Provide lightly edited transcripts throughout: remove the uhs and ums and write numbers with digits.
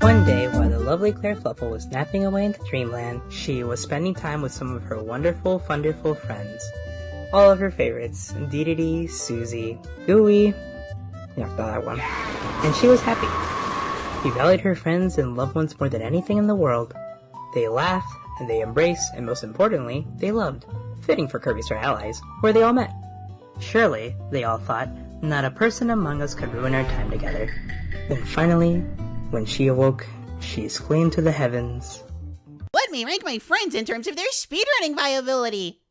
One day, while the lovely Claire Fluffle was napping away into dreamland, she was spending time with some of her wonderful, wonderful friends. All of her favorites, Dedede, Susie, Gooey, that one, and she was happy. She valued her friends and loved ones more than anything in the world. They laughed, and they embraced, and most importantly, they loved. Fitting for Kirby Star Allies, where they all met. Surely, they all thought, not a person among us could ruin our time together. Then finally, when she awoke, she exclaimed to the heavens, "Let me rank my friends in terms of their speedrunning viability!"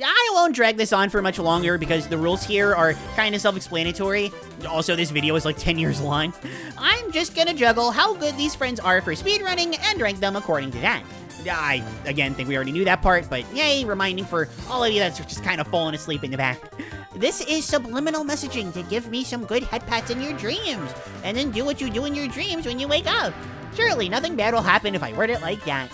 I won't drag this on for much longer because the rules here are kind of self-explanatory. Also, this video is like 10 years long. I'm just gonna juggle how good these friends are for speedrunning and rank them according to that. I, again, think we already knew that part, but yay, reminding for all of you that's just kind of falling asleep in the back. This is subliminal messaging to give me some good head pats in your dreams, and then do what you do in your dreams when you wake up. Surely nothing bad will happen if I word it like that.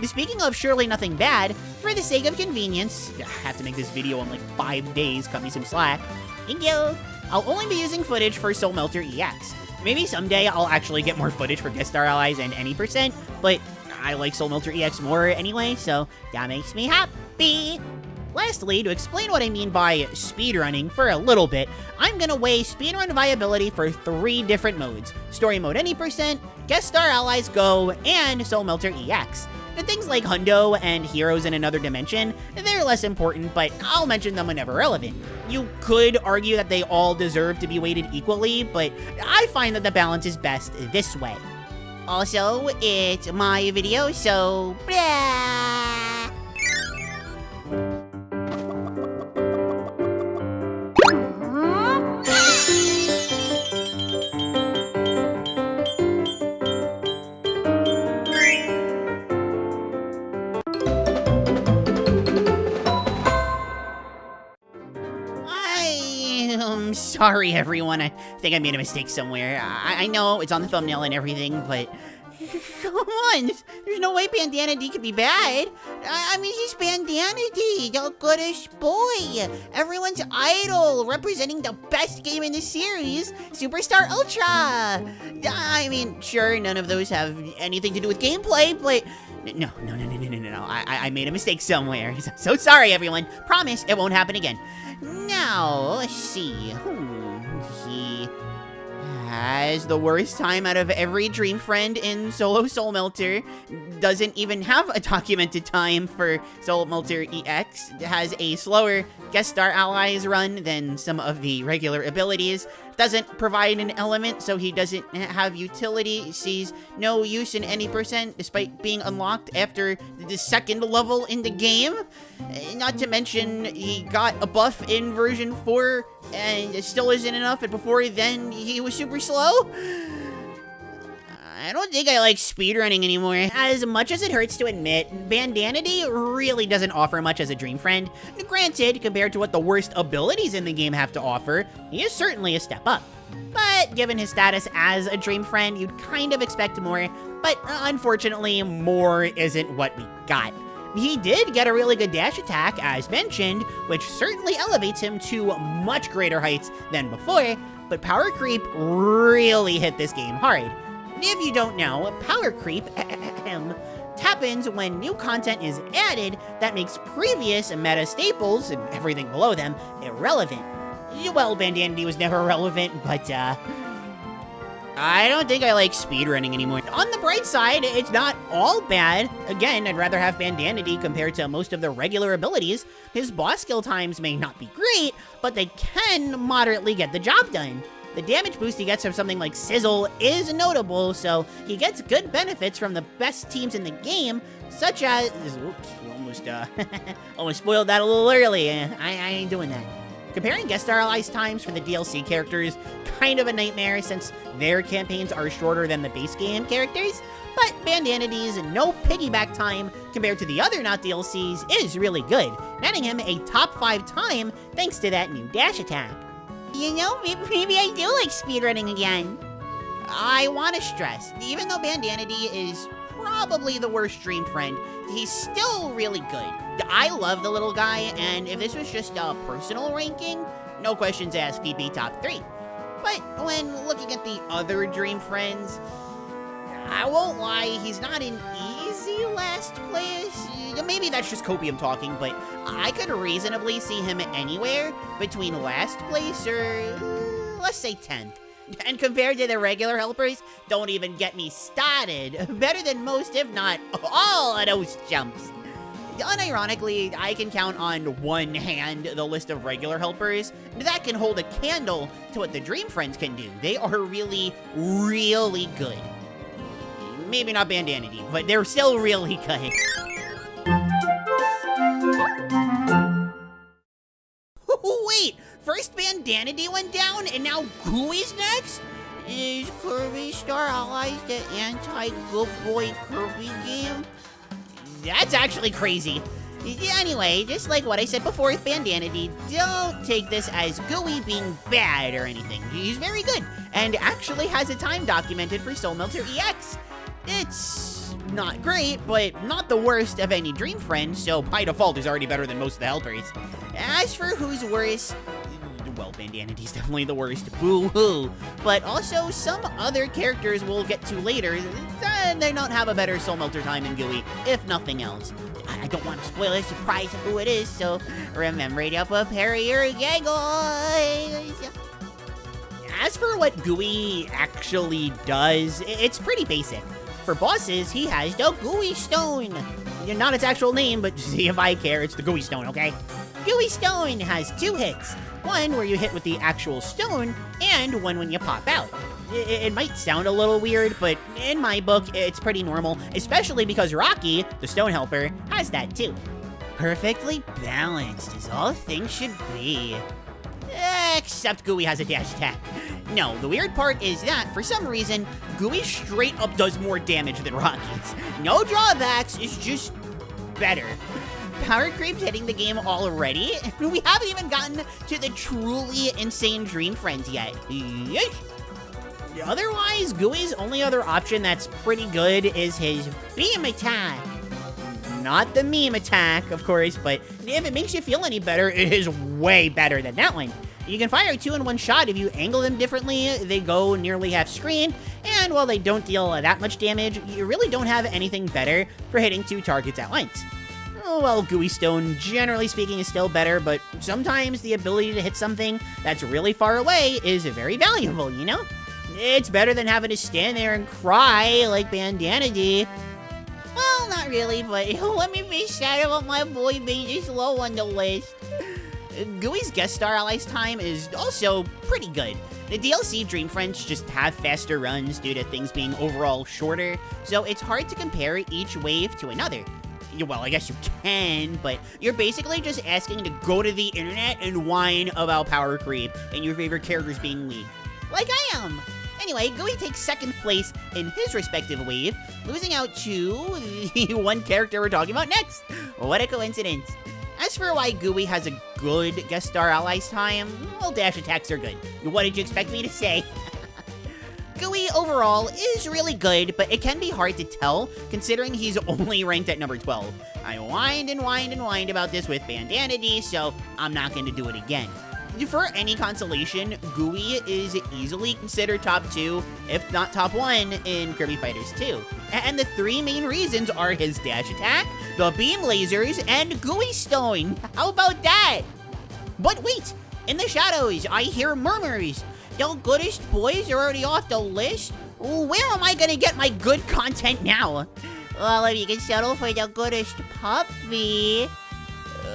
Speaking of surely nothing bad, for the sake of convenience, I have to make this video in like 5 days, cut me some slack. Thank you. I'll only be using footage for Soul Melter EX. Maybe someday I'll actually get more footage for Guest Star Allies and any %, but I like Soul Melter EX more anyway, so that makes me happy. Lastly, to explain what I mean by speedrunning for a little bit, I'm gonna weigh speedrun viability for 3 different modes: Story Mode any %, Guest Star Allies Go, and Soul Melter EX. And things like Hundo and Heroes in Another Dimension, they're less important, but I'll mention them whenever relevant. You could argue that they all deserve to be weighted equally, but I find that the balance is best this way. Also, it's my video, so blah. I'm sorry, everyone. I think I made a mistake somewhere. I know it's on the thumbnail and everything, but come on. There's no way Bandana Dee could be bad. I mean, she's Bandana Dee, the goodest boy. Everyone's idol, representing the best game in the series, Superstar Ultra. I mean, sure, none of those have anything to do with gameplay, but no. I made a mistake somewhere. So sorry, everyone. Promise it won't happen again. Now, let's see. He has the worst time out of every dream friend in Solo Soul Melter. Doesn't even have a documented time for Soul Melter EX. Has a slower Guest Star Allies run than some of the regular abilities. Doesn't provide an element, so he doesn't have utility. Sees no use in any % despite being unlocked after the 2nd level in the game. Not to mention, he got a buff in version 4, and it still isn't enough, and before then, he was super slow. I don't think I like speedrunning anymore. As much as it hurts to admit, Bandana Dee really doesn't offer much as a dream friend. Granted, compared to what the worst abilities in the game have to offer, he is certainly a step up. But given his status as a dream friend, you'd kind of expect more, but unfortunately, more isn't what we got. He did get a really good dash attack, as mentioned, which certainly elevates him to much greater heights than before, but power creep really hit this game hard. If you don't know, power creep happens when new content is added that makes previous meta staples and everything below them irrelevant. Well, Bandana Dee was never relevant, but I don't think I like speedrunning anymore. On the bright side, it's not all bad. Again, I'd rather have Bandana Dee compared to most of the regular abilities. His boss skill times may not be great, but they can moderately get the job done. The damage boost he gets from something like Sizzle is notable, so he gets good benefits from the best teams in the game, such as... Oops, almost spoiled that a little early. I ain't doing that. Comparing Guest Star Allies times for the DLC characters, kind of a nightmare since their campaigns are shorter than the base game characters, but Bandana Dee's no piggyback time compared to the other not DLCs is really good, netting him a top 5 time thanks to that new dash attack. You know, maybe I do like speedrunning again. I want to stress, even though Bandana Dee is probably the worst dream friend, he's still really good. I love the little guy, and if this was just a personal ranking, no questions asked, he'd be top 3. But when looking at the other dream friends, I won't lie, he's not an easy last place. Maybe that's just copium talking, but I could reasonably see him anywhere between last place or, let's say 10th. And compared to the regular helpers, don't even get me started. Better than most, if not all of those jumps. Unironically, I can count on one hand the list of regular helpers. That can hold a candle to what the Dream Friends can do. They are really, really good. Maybe not Bandana Dee, but they're still really good. Wait, first Bandana Dee went down, and now Gooey's next? Is Kirby Star Allies the anti-good boy Kirby game? That's actually crazy. Anyway, just like what I said before with Bandana Dee, don't take this as Gooey being bad or anything. He's very good, and actually has a time documented for Soul Melter EX. It's not great, but not the worst of any Dream Friend, so by default is already better than most of the helpers. As for who's worse, well, Bandana Dee's definitely the worst, boo-hoo. But also, some other characters we'll get to later, they don't have a better Soul Melter time than Gooey, if nothing else. I don't want to spoil a surprise of who it is, so remember to prepare your giggles. As for what Gooey actually does, it's pretty basic. For bosses, he has the Gooey Stone. Not its actual name, but see if I care, it's the Gooey Stone, okay? Gooey Stone has 2 hits. One where you hit with the actual stone, and one when you pop out. It might sound a little weird, but in my book, it's pretty normal, especially because Rocky, the stone helper, has that too. Perfectly balanced, as all things should be. Except Gooey has a dash attack. No, the weird part is that, for some reason, Gooey straight up does more damage than Rocky's. No drawbacks, it's just better. Power creep's hitting the game already, and we haven't even gotten to the truly insane Dream Friends yet. Yeesh. Otherwise, Gooey's only other option that's pretty good is his beam attack. Not the meme attack, of course, but if it makes you feel any better, it is way better than that one. You can fire 2 in one shot. If you angle them differently, they go nearly half screen, and while they don't deal that much damage, you really don't have anything better for hitting 2 targets at once. Well, Gooey Stone, generally speaking, is still better, but sometimes the ability to hit something that's really far away is very valuable, you know? It's better than having to stand there and cry like Bandana Dee. Well, not really, but let me be sad about my boy being just low on the list. Gooey's guest star allies time is also pretty good. The DLC Dream Friends just have faster runs due to things being overall shorter, so it's hard to compare each wave to another. Well, I guess you can, but you're basically just asking to go to the internet and whine about power creep and your favorite characters being weak. Like I am! Anyway, Gooey takes 2nd place in his respective wave, losing out to the one character we're talking about next. What a coincidence. As for why Gooey has a good guest star allies time, well, dash attacks are good. What did you expect me to say? Gooey overall is really good, but it can be hard to tell considering he's only ranked at number 12. I whined and whined and whined about this with Bandana Dee, so I'm not going to do it again. For any consolation, Gooey is easily considered top 2, if not top 1, in Kirby Fighters 2. And the 3 main reasons are his dash attack, the beam lasers, and Gooey Stone. How about that? But wait, in the shadows, I hear murmurs. The goodest boys are already off the list? Where am I gonna get my good content now? Well, if you can settle for the goodest puppy,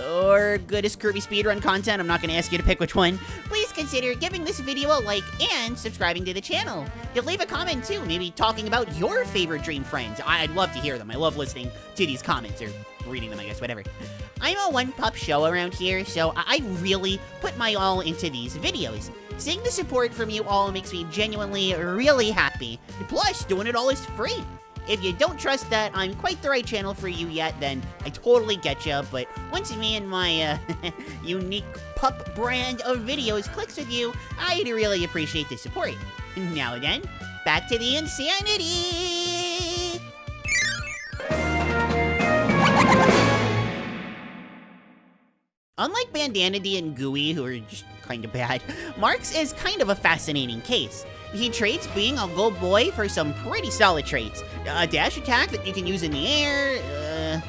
or goodest Kirby speedrun content, I'm not gonna ask you to pick which one, please consider giving this video a like and subscribing to the channel. You'll leave a comment too, maybe talking about your favorite Dream Friends. I'd love to hear them. I love listening to these comments, or reading them, I guess, whatever. I'm a one-pup show around here, so I really put my all into these videos. Seeing the support from you all makes me genuinely really happy. Plus, doing it all is free. If you don't trust that I'm quite the right channel for you yet, then I totally get ya, but once me and my unique pup brand of videos clicks with you, I'd really appreciate the support. Now then, back to the insanity! Unlike Bandana Dee and Gooey, who are just kind of bad, Marx is kind of a fascinating case. He trades being a good boy for some pretty solid traits. A dash attack that you can use in the air,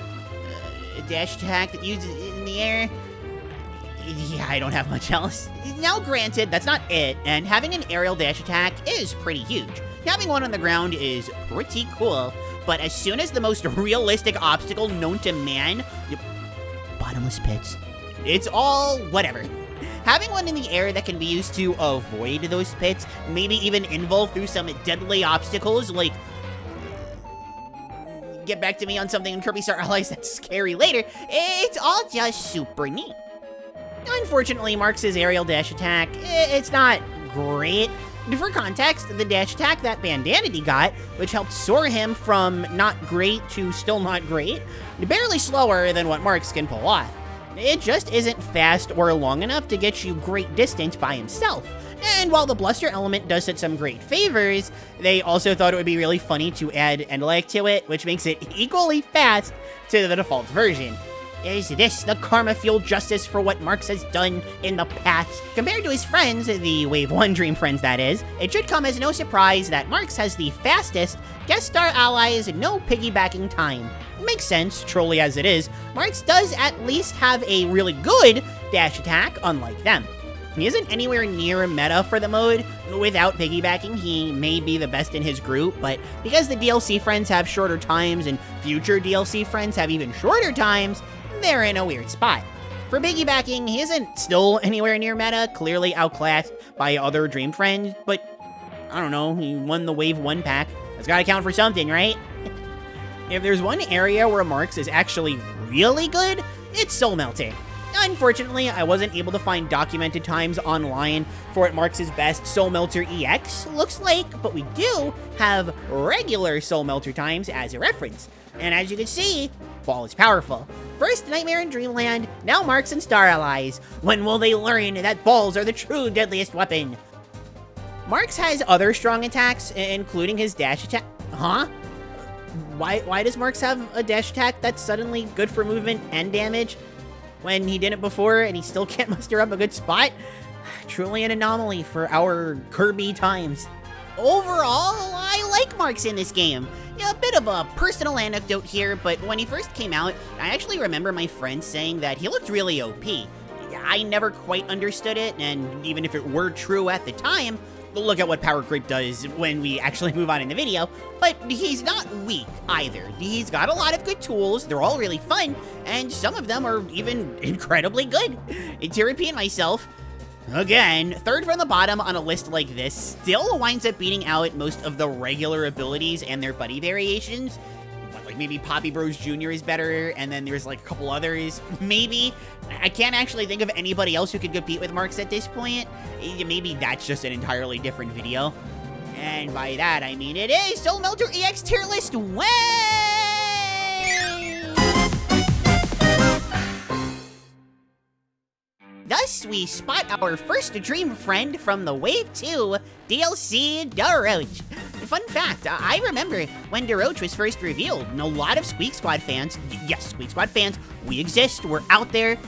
a dash attack that uses in the air. Yeah, I don't have much else. Now granted, that's not it, and having an aerial dash attack is pretty huge. Having one on the ground is pretty cool, but as soon as the most realistic obstacle known to man, bottomless pits, it's all whatever. Having one in the air that can be used to avoid those pits, maybe even involve through some deadly obstacles like get back to me on something in Kirby Star Allies that's scary later, it's all just super neat. Unfortunately, Marx's aerial dash attack, it's not great. For context, the dash attack that Bandana Dee got, which helped soar him from not great to still not great, barely slower than what Marx can pull off. It just isn't fast or long enough to get you great distance by himself. And while the bluster element does it some great favors, they also thought it would be really funny to add Endlek to it, which makes it equally fast to the default version. Is this the karma-fueled justice for what Marx has done in the past? Compared to his friends, the Wave 1 Dream Friends that is, it should come as no surprise that Marx has the fastest Guest Star Allies no piggybacking time. Makes sense, trolly as it is, Marx does at least have a really good dash attack, unlike them. He isn't anywhere near meta for the mode. Without piggybacking, he may be the best in his group, but because the DLC friends have shorter times and future DLC friends have even shorter times, they're in a weird spot. For piggybacking, he isn't still anywhere near meta, clearly outclassed by other Dream Friends, but I don't know, he won the Wave 1 pack. That's gotta count for something, right? If there's one area where Marx is actually really good, it's Soul Melter. Unfortunately, I wasn't able to find documented times online for what Marx's best Soul Melter EX looks like, but we do have regular Soul Melter times as a reference. And as you can see, Ball is powerful. First Nightmare in Dreamland, now Marx and Star Allies. When will they learn that balls are the true deadliest weapon? Marx has other strong attacks, including his dash attack. Huh? Why does Marx have a dash attack that's suddenly good for movement and damage when he did it before and he still can't muster up a good spot? Truly an anomaly for our Kirby times. Overall, I like Marx in this game. Yeah, a bit of a personal anecdote here, but when he first came out, I actually remember my friends saying that he looked really OP. I never quite understood it, and even if it were true at the time, look at what power creep does when we actually move on in the video, but he's not weak either. He's got a lot of good tools, they're all really fun, and some of them are even incredibly good. To repeat myself, again, third from the bottom on a list like this still winds up beating out most of the regular abilities and their buddy variations. Like maybe Poppy Bros Jr. is better, and then there's like a couple others, maybe. I can't actually think of anybody else who could compete with Marx at this point. Maybe that's just an entirely different video. And by that, I mean it is Soul Melter EX tier list way! Thus, we spot our first Dream Friend from the Wave 2 DLC, Daroach. Fun fact, I remember when Daroach was first revealed, and a lot of Squeak Squad fans, yes, Squeak Squad fans, we exist, we're out there,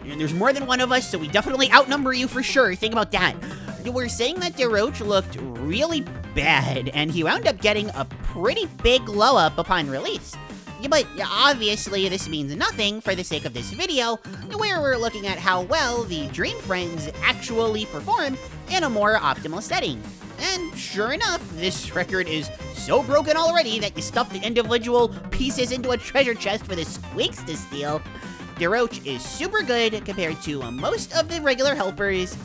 and there's more than one of us, so we definitely outnumber you for sure, think about that. We're saying that Daroach looked really bad, and he wound up getting a pretty big glow up upon release. But obviously this means nothing for the sake of this video, where we're looking at how well the Dream Friends actually perform in a more optimal setting. And sure enough, this record is so broken already that you stuff the individual pieces into a treasure chest for the squeaks to steal. Daroach is super good compared to most of the regular helpers,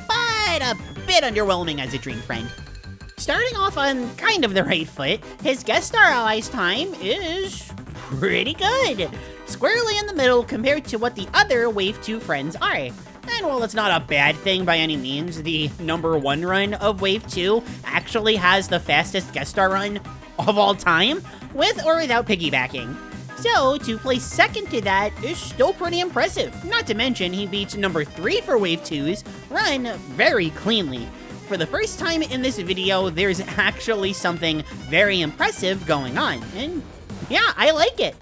but a bit underwhelming as a Dream Friend. Starting off on kind of the right foot, his Guest Star Allies time is pretty good. Squarely in the middle compared to what the other Wave 2 friends are. And while it's not a bad thing by any means, the #1 run of Wave 2 actually has the fastest Guest Star run of all time, with or without piggybacking. So, to place second to that is still pretty impressive. Not to mention, he beats #3 for Wave 2's run very cleanly. For the first time in this video, there's actually something very impressive going on, and yeah, I like it.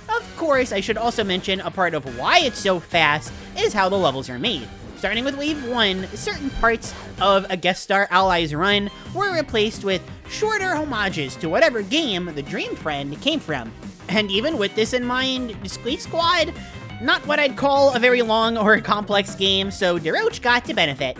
Of Of course, I should also mention a part of why it's so fast is how the levels are made. Starting with Wave 1, certain parts of a Guest Star Allies run were replaced with shorter homages to whatever game the Dream Friend came from. And even with this in mind, Squeak Squad, not what I'd call a very long or complex game, so Daroach got to benefit.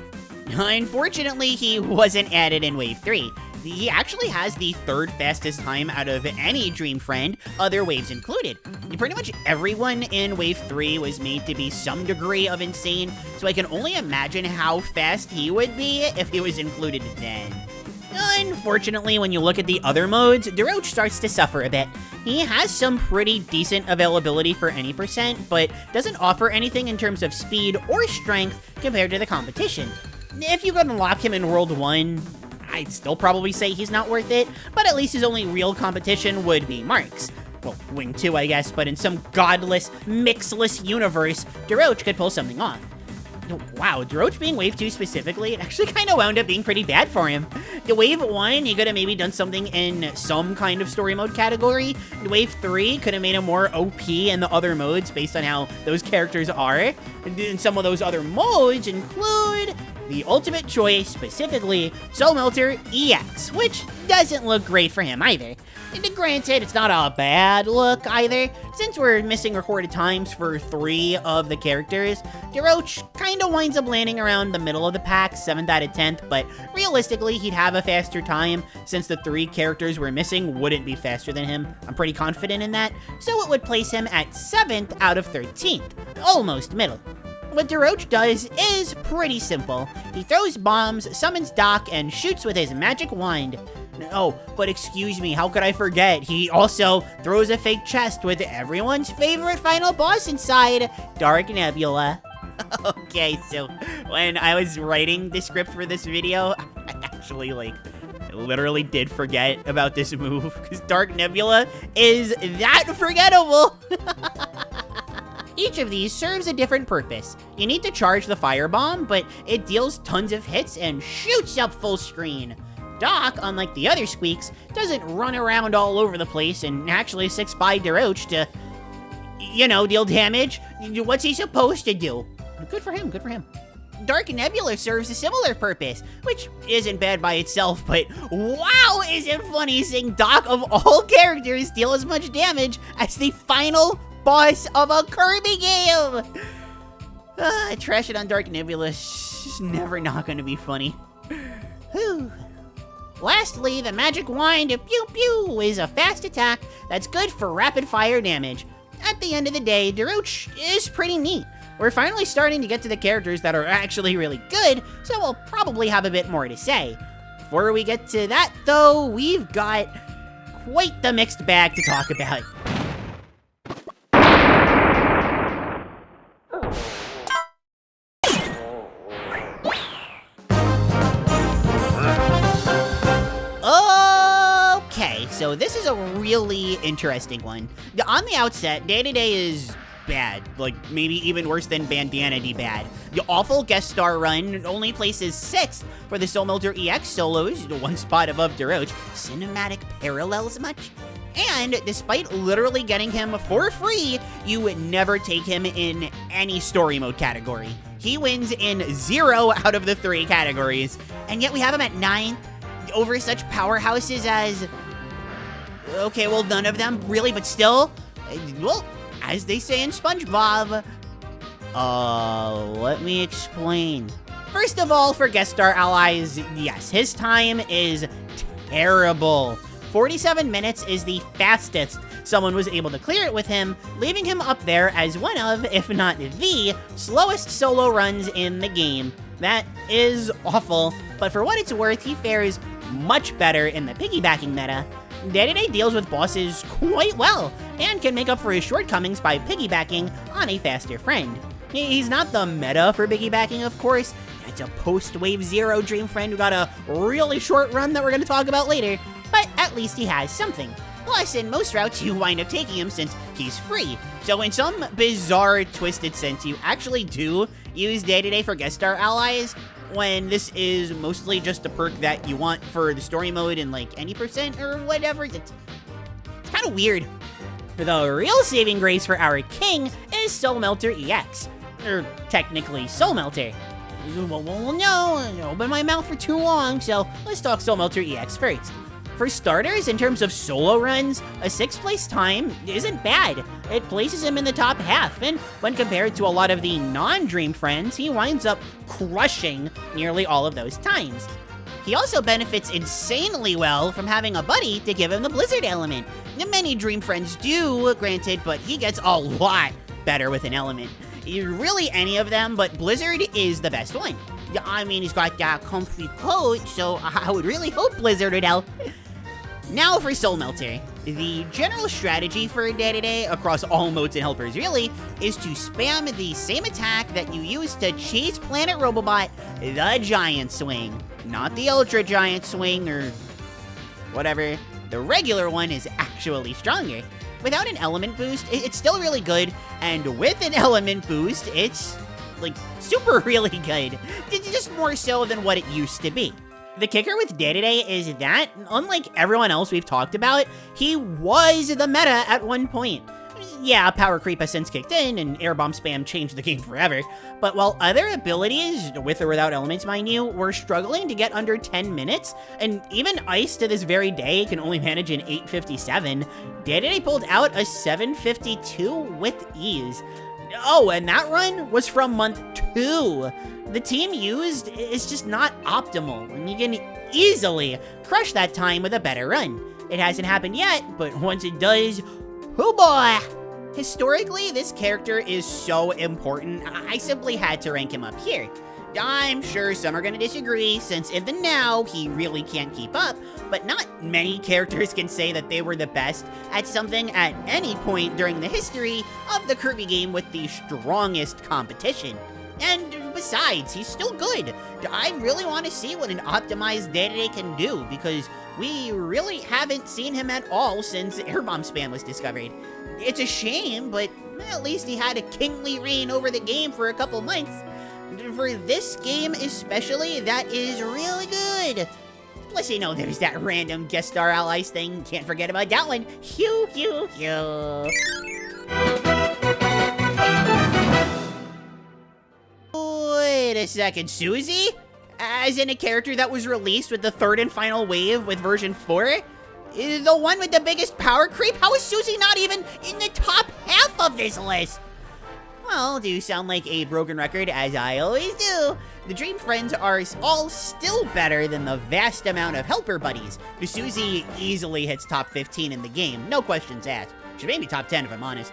Unfortunately, he wasn't added in Wave 3. He actually has the third fastest time out of any Dream Friend, other waves included. Pretty much everyone in Wave 3 was made to be some degree of insane, so I can only imagine how fast he would be if he was included then. Unfortunately, when you look at the other modes, Daroach starts to suffer a bit. He has some pretty decent availability for any percent, but doesn't offer anything in terms of speed or strength compared to the competition. If you could unlock him in World 1, I'd still probably say he's not worth it, but at least his only real competition would be Marx. Well, Wing 2, I guess, but in some godless, mixless universe, Daroach could pull something off. Wow, Daroach being Wave 2 specifically, it actually kind of wound up being pretty bad for him. The Wave 1, he could have maybe done something in some kind of story mode category. The Wave 3 could have made him more OP in the other modes based on how those characters are. And some of those other modes include the ultimate choice, specifically Soul Melter EX, which doesn't look great for him either. And granted, it's not a bad look either. Since we're missing recorded times for 3 of the characters, Daroach kinda winds up landing around the middle of the pack, 7th out of 10th, but realistically, he'd have a faster time since the 3 characters we're missing wouldn't be faster than him. I'm pretty confident in that, so it would place him at 7th out of 13th, almost middle. What Daroach does is pretty simple. He throws bombs, summons Doc, and shoots with his magic wand. Oh, but excuse me, how could I forget? He also throws a fake chest with everyone's favorite final boss inside, Dark Nebula. Okay, so when I was writing the script for this video, I actually, I literally did forget about this move, because Dark Nebula is that forgettable! Each of these serves a different purpose. You need to charge the firebomb, but it deals tons of hits and shoots up full screen. Doc, unlike the other Squeaks, doesn't run around all over the place and actually sits by Daroach to, deal damage. What's he supposed to do? Good for him, good for him. Dark Nebula serves a similar purpose, which isn't bad by itself, but wow, is it funny seeing Doc of all characters deal as much damage as the final boss of a Kirby game! Trashing on Dark Nebula is just never not gonna be funny. Whew. Lastly, the Magic Wand, Pew Pew, is a fast attack that's good for rapid fire damage. At the end of the day, Daroach is pretty neat. We're finally starting to get to the characters that are actually really good, so we'll probably have a bit more to say. Before we get to that, though, we've got quite the mixed bag to talk about. So this is a really interesting one. On the outset, Dedede is bad, maybe even worse than Bandana Dee bad. The awful guest star run only places 6th for the Soul Melter EX solos, 1 spot above Daroach. Cinematic parallels much? And despite literally getting him for free, you would never take him in any story mode category. He wins in 0 out of the 3 categories, and yet we have him at 9th over such powerhouses as... Okay, well, none of them, really, but still, well, as they say in SpongeBob, let me explain. First of all, for Guest Star Allies, yes, his time is terrible. 47 minutes is the fastest someone was able to clear it with him, leaving him up there as one of, if not the, slowest solo runs in the game. That is awful, but for what it's worth, he fares much better in the piggybacking meta. Dedede deals with bosses quite well, and can make up for his shortcomings by piggybacking on a faster friend. He's not the meta for piggybacking, of course. It's a post-Wave 0 Dream Friend who got a really short run that we're going to talk about later, but at least he has something. Plus, in most routes, you wind up taking him since he's free. So in some bizarre, twisted sense, you actually do use Dedede for Guest Star Allies, when this is mostly just a perk that you want for the story mode in any percent or whatever. It's kind of weird. The real saving grace for our king is Soul Melter EX. Or technically Soul Melter. Well, no, I opened my mouth for too long, so let's talk Soul Melter EX first. For starters, in terms of solo runs, a 6th place time isn't bad. It places him in the top half, and when compared to a lot of the non-Dream friends, he winds up crushing nearly all of those times. He also benefits insanely well from having a buddy to give him the Blizzard element. Many Dream friends do, granted, but he gets a lot better with an element. Really any of them, but Blizzard is the best one. I mean, he's got that comfy coat, so I would really hope Blizzard would help. Now for Soul Melter. The general strategy for Dedede, across all modes and helpers really, is to spam the same attack that you use to chase Planet Robobot, the Giant Swing. Not the Ultra Giant Swing or whatever. The regular one is actually stronger. Without an element boost, it's still really good, and with an element boost, it's like super really good. It's just more so than what it used to be. The kicker with Dedede is that, unlike everyone else we've talked about, he was the meta at one point. Yeah, power creep has since kicked in, and air bomb spam changed the game forever, but while other abilities, with or without elements mind you, were struggling to get under 10 minutes, and even Ice to this very day can only manage an 8:57, Dedede pulled out a 7:52 with ease. Oh, and that run was from month 2. The team used is just not optimal, and you can easily crush that time with a better run. It hasn't happened yet, but once it does, oh boy! Historically, this character is so important, I simply had to rank him up here. I'm sure some are gonna disagree, since in the now, he really can't keep up, but not many characters can say that they were the best at something at any point during the history of the Kirby game with the strongest competition. And besides, he's still good. I really want to see what an optimized Dedede can do, because we really haven't seen him at all since airbomb spam was discovered. It's a shame, but at least he had a kingly reign over the game for a couple months. For this game especially, that is really good. Plus, you know, there's that random guest star allies thing. Can't forget about that one. Hew, hew, hew. Wait a second, Susie? As in a character that was released with the 3rd and final wave with version 4? The one with the biggest power creep? How is Susie not even in the top half of this list? Well, do sound like a broken record, as I always do. The Dream Friends are all still better than the vast amount of helper buddies. Susie easily hits top 15 in the game, no questions asked. She may be top 10 if I'm honest.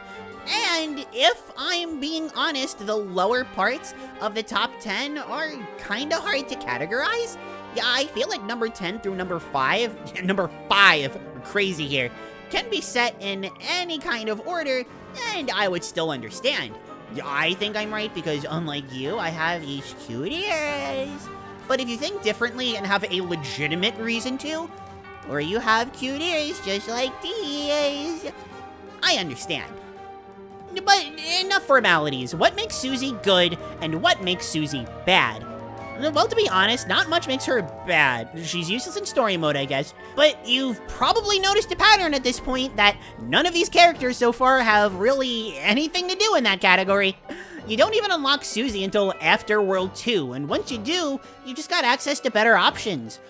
And if I'm being honest, the lower parts of the top 10 are kinda hard to categorize. Yeah, I feel like number 10 through number 5, number 5, crazy here, can be set in any kind of order, and I would still understand. I think I'm right because unlike you, I have these cute ears. But if you think differently and have a legitimate reason to, or you have cute ears just like these, I understand. But enough formalities. What makes Susie good and what makes Susie bad? Well, to be honest, not much makes her bad. She's useless in story mode, I guess. But you've probably noticed a pattern at this point that none of these characters so far have really anything to do in that category. You don't even unlock Susie until after World 2, and once you do, you just got access to better options.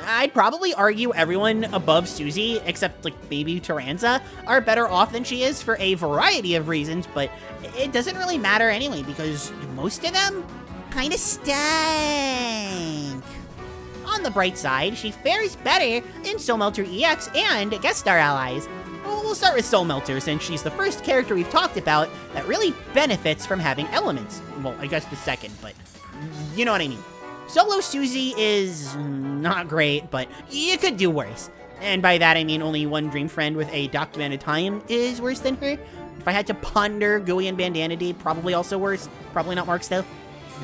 I'd probably argue everyone above Susie, except like maybe Taranza, are better off than she is for a variety of reasons, but it doesn't really matter anyway because most of them kinda stink. On the bright side, she fares better in Soul Melter EX and Guest Star Allies. We'll start with Soul Melter since she's the first character we've talked about that really benefits from having elements. Well, I guess the second, but you know what I mean. Solo Susie is not great, but you could do worse. And by that I mean only one Dream Friend with a documented time is worse than her. If I had to ponder, Gooey and Bandana Waddle Dee probably also worse. Probably not Marx though.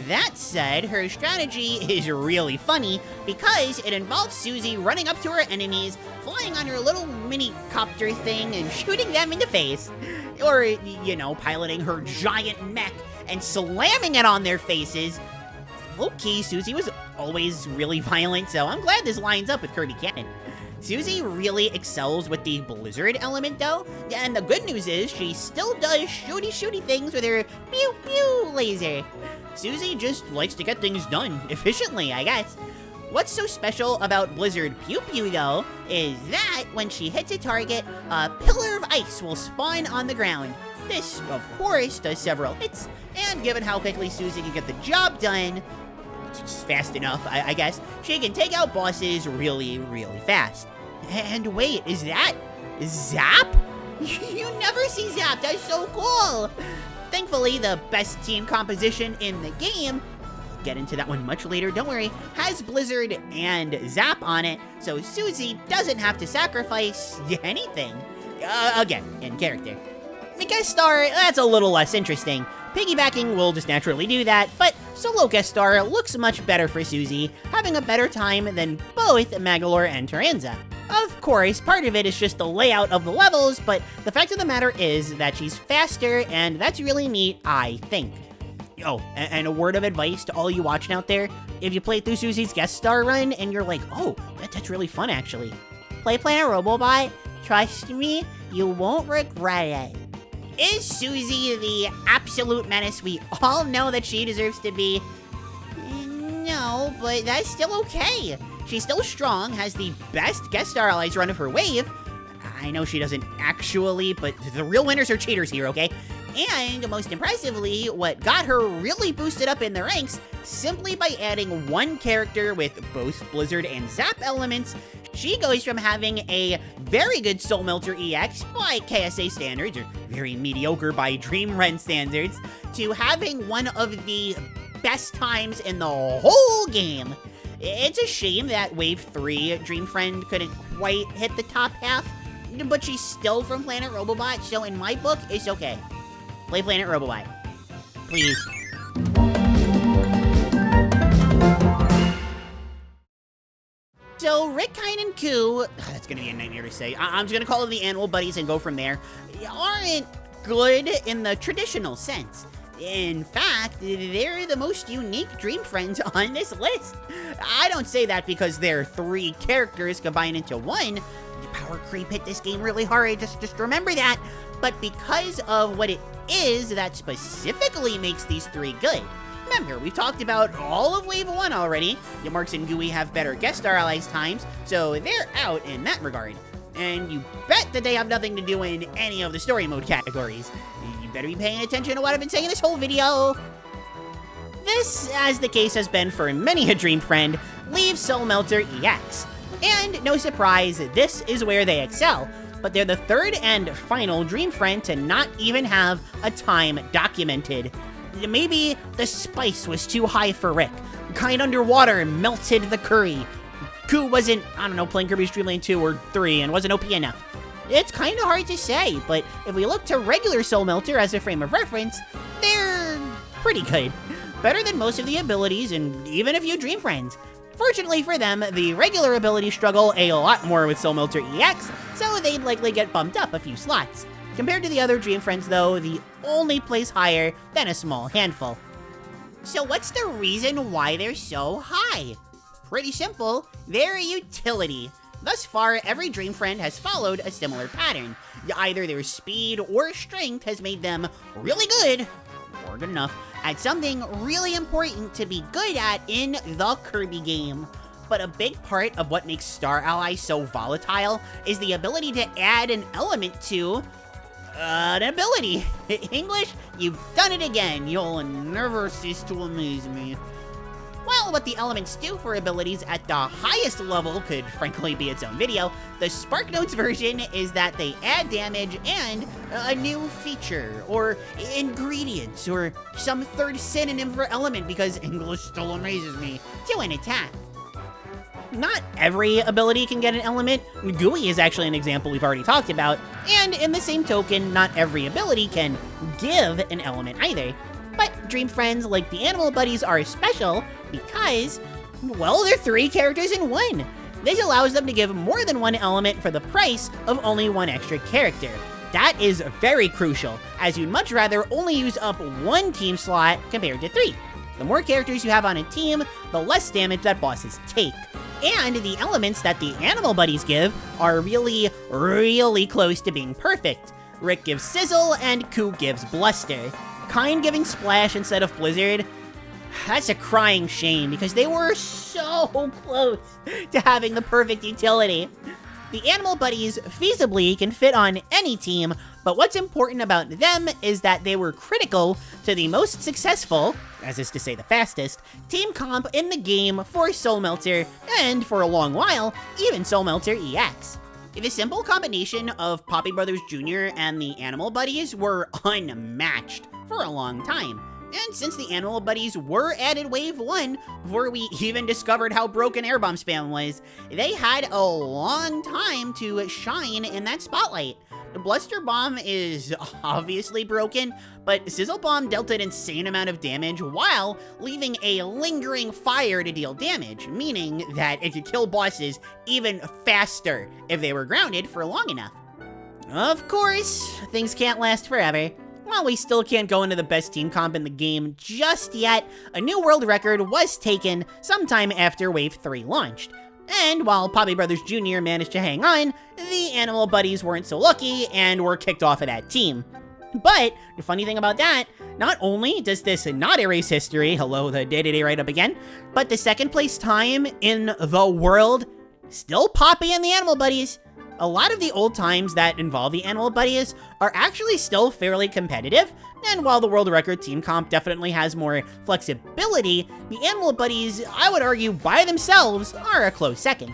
That said, her strategy is really funny because it involves Susie running up to her enemies, flying on her little mini copter thing and shooting them in the face. Or, you know, piloting her giant mech and slamming it on their faces. Okay, Susie was always really violent, so I'm glad this lines up with Kirby canon. Susie really excels with the blizzard element though, and the good news is she still does shooty things with her pew pew laser. Susie just likes to get things done efficiently, I guess. What's so special about Blizzard Pew Pew though, is that when she hits a target, a pillar of ice will spawn on the ground. This, of course, does several hits, and given how quickly Susie can get the job done, just fast enough, I guess, she can take out bosses really fast. And wait, is that Zap? You never see Zap, that's so cool! Thankfully, the best team composition in the game, I'll get into that one much later, don't worry, has Blizzard and Zap on it, so Susie doesn't have to sacrifice anything. Again, in character. The guest star, that's a little less interesting. Piggybacking will just naturally do that, but solo guest star looks much better for Susie, having a better time than both Magolor and Taranza. Of course, part of it is just the layout of the levels, but the fact of the matter is that she's faster, and that's really neat, I think. Oh, and a word of advice to all you watching out there, if you play through Susie's guest star run and you're like, oh, that's really fun actually. Play Planet Robobot, trust me, you won't regret it. Is Susie the absolute menace we all know that she deserves to be? No, but that's still okay. She's still strong, has the best guest star allies run of her wave. I know she doesn't actually, but the real winners are cheaters here, okay? And most impressively, what got her really boosted up in the ranks, simply by adding one character with both Blizzard and Zap elements, she goes from having a very good Soul Melter EX by KSA standards, or very mediocre by Dream Run standards, to having one of the best times in the whole game. It's a shame that Wave 3 Dream Friend couldn't quite hit the top half, but she's still from Planet Robobot, so in my book, it's okay. Play Planet Robobot. Please. So, Rick, Kine, and Koo, that's gonna be a nightmare to say, I'm just gonna call them the Animal Buddies and go from there, aren't good in the traditional sense. In fact, they're the most unique Dream Friends on this list. I don't say that because they're 3 characters combined into one. The power creep hit this game really hard, just remember that. But because of what it is that specifically makes these 3 good. Remember, we've talked about all of Wave 1 already. The Marx and Gooey have better guest star allies times, so they're out in that regard. And you bet that they have nothing to do in any of the story mode categories. You better be paying attention to what I've been saying this whole video. This, as the case has been for many a Dream Friend, leaves Soul Melter EX. And no surprise, this is where they excel. But they're the 3rd and final Dream Friend to not even have a time documented. Maybe the spice was too high for Rick. Kine underwater melted the curry. Koo wasn't, I don't know, playing Kirby's Dream Lane 2 or 3 and wasn't OP enough. It's kind of hard to say, but if we look to regular Soul Melter as a frame of reference, they're pretty good. Better than most of the abilities and even a few Dream Friends. Fortunately for them, the regular abilities struggle a lot more with Soul Melter EX, so they'd likely get bumped up a few slots. Compared to the other Dream Friends though, the only place higher than a small handful. So what's the reason why they're so high? Pretty simple, they're a utility. Thus far, every Dream Friend has followed a similar pattern. Either their speed or strength has made them really good, or good enough, at something really important to be good at in the Kirby game. But a big part of what makes Star Allies so volatile is the ability to add an element to an ability. English, you've done it again. You'll never cease to amaze me. Well, what the elements do for abilities at the highest level could frankly be its own video. The Spark Notes version is that they add damage and a new feature, or ingredients, or some third synonym for element because English still amazes me, to an attack. Not every ability can get an element. Gooey is actually an example we've already talked about, and in the same token, not every ability can give an element either. But Dream Friends like the Animal Buddies are special because, well, they're 3 characters in one. This allows them to give more than one element for the price of only 1 extra character. That is very crucial, as you'd much rather only use up 1 team slot compared to 3. The more characters you have on a team, the less damage that bosses take. And the elements that the animal buddies give are really, really close to being perfect. Rick gives Sizzle, and Koo gives Bluster. Kind giving Splash instead of Blizzard, that's a crying shame because they were so close to having the perfect utility. The animal buddies feasibly can fit on any team, but what's important about them is that they were critical to the most successful, as is to say the fastest, team comp in the game for Soul Melter, and for a long while, even Soul Melter EX. The simple combination of Poppy Brothers Jr. and the animal buddies were unmatched for a long time. And since the animal buddies were added Wave 1, before we even discovered how broken Air Bomb spam was, they had a long time to shine in that spotlight. The Bluster Bomb is obviously broken, but Sizzle Bomb dealt an insane amount of damage while leaving a lingering fire to deal damage, meaning that it could kill bosses even faster if they were grounded for long enough. Of course, things can't last forever. While we still can't go into the best team comp in the game just yet, a new world record was taken sometime after Wave 3 launched. And while Poppy Brothers Jr. managed to hang on, the animal buddies weren't so lucky and were kicked off of that team. But the funny thing about that, not only does this not erase history, hello the Dedede right up again, but the second place time in the world, still Poppy and the animal buddies. A lot of the old times that involve the animal buddies are actually still fairly competitive, and while the world record team comp definitely has more flexibility, the animal buddies, I would argue by themselves, are a close second.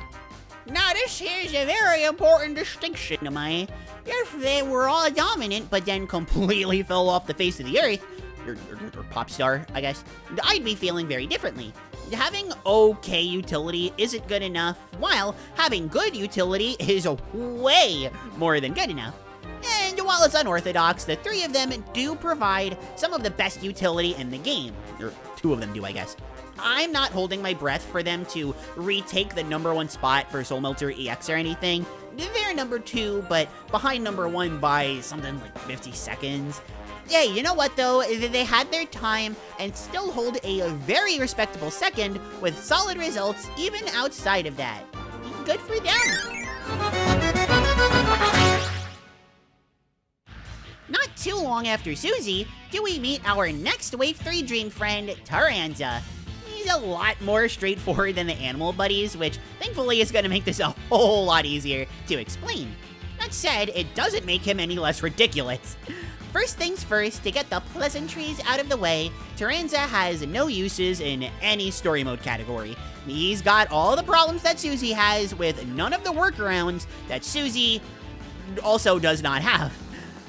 Now this here's a very important distinction to me. If they were all dominant but then completely fell off the face of the earth, or pop star, I guess, I'd be feeling very differently. Having okay utility isn't good enough, while having good utility is way more than good enough. And while it's unorthodox, the three of them do provide some of the best utility in the game. Or two of them do, I guess. I'm not holding my breath for them to retake the #1 spot for Soul Melter EX or anything. They're #2, but behind #1 by something like 50 seconds. Yeah, you know what though, they had their time and still hold a very respectable second with solid results even outside of that. Good for them. Not too long after Susie, do we meet our next Wave 3 dream friend, Taranza. He's a lot more straightforward than the animal buddies, which thankfully is going to make this a whole lot easier to explain. That said, it doesn't make him any less ridiculous. First things first, to get the pleasantries out of the way, Taranza has no uses in any story mode category. He's got all the problems that Susie has with none of the workarounds that Susie also does not have.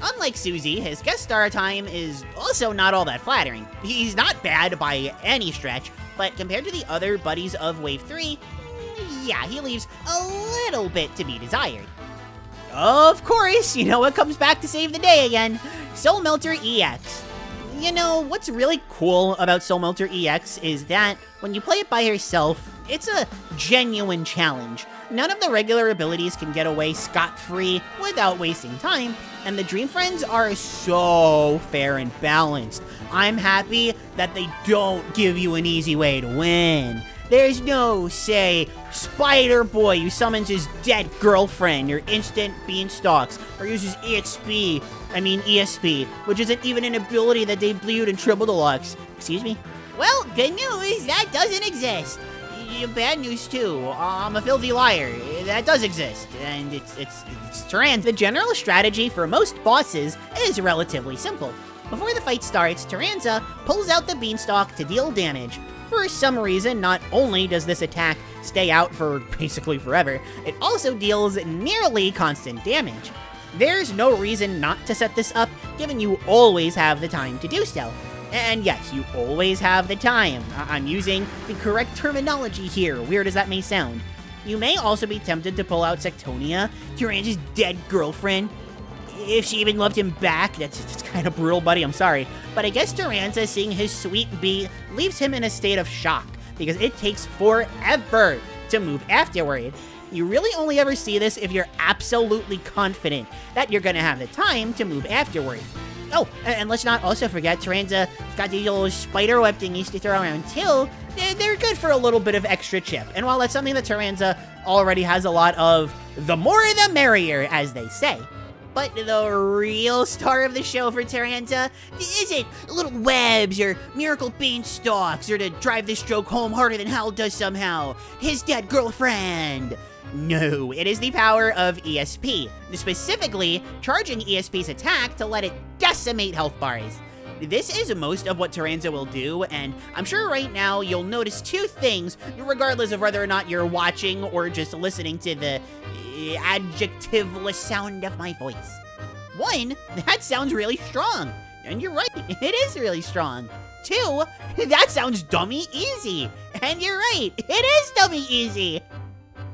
Unlike Susie, his guest star time is also not all that flattering. He's not bad by any stretch, but compared to the other buddies of Wave 3, yeah, he leaves a little bit to be desired. Of course, you know what comes back to save the day again, Soul Melter EX. You know, what's really cool about Soul Melter EX is that when you play it by yourself, it's a genuine challenge. None of the regular abilities can get away scot-free without wasting time, and the Dream Friends are so fair and balanced. I'm happy that they don't give you an easy way to win. There's no, say, Spider Boy who summons his dead girlfriend, or instant beanstalks, or uses ESP, which isn't even an ability that debuted in Triple Deluxe. Excuse me? Well, good news, that doesn't exist. Bad news too, I'm a filthy liar. That does exist, and it's Taranza. The general strategy for most bosses is relatively simple. Before the fight starts, Taranza pulls out the beanstalk to deal damage. For some reason, not only does this attack stay out for basically forever, it also deals nearly constant damage. There's no reason not to set this up, given you always have the time to do so. And yes, you always have the time. I'm using the correct terminology here, weird as that may sound. You may also be tempted to pull out Sectonia, Taranza's dead girlfriend. If she even loved him back, that's kind of brutal, buddy, I'm sorry. But I guess Taranza seeing his sweet bee leaves him in a state of shock, because it takes forever to move afterward. You really only ever see this if you're absolutely confident that you're gonna have the time to move afterward. Oh, and let's not also forget Taranza got these little spider web thingies to throw around too. They're good for a little bit of extra chip. And while that's something that Taranza already has a lot of, the more the merrier, as they say. But the real star of the show for Taranza isn't little webs or miracle beanstalks or to drive this joke home harder than Hal does somehow, his dead girlfriend. No, it is the power of ESP, specifically charging ESP's attack to let it decimate health bars. This is most of what Taranza will do, and I'm sure right now you'll notice two things, regardless of whether or not you're watching or just listening to the adjectiveless sound of my voice. One, that sounds really strong, and you're right, it is really strong. Two, that sounds dummy easy, and you're right, it is dummy easy.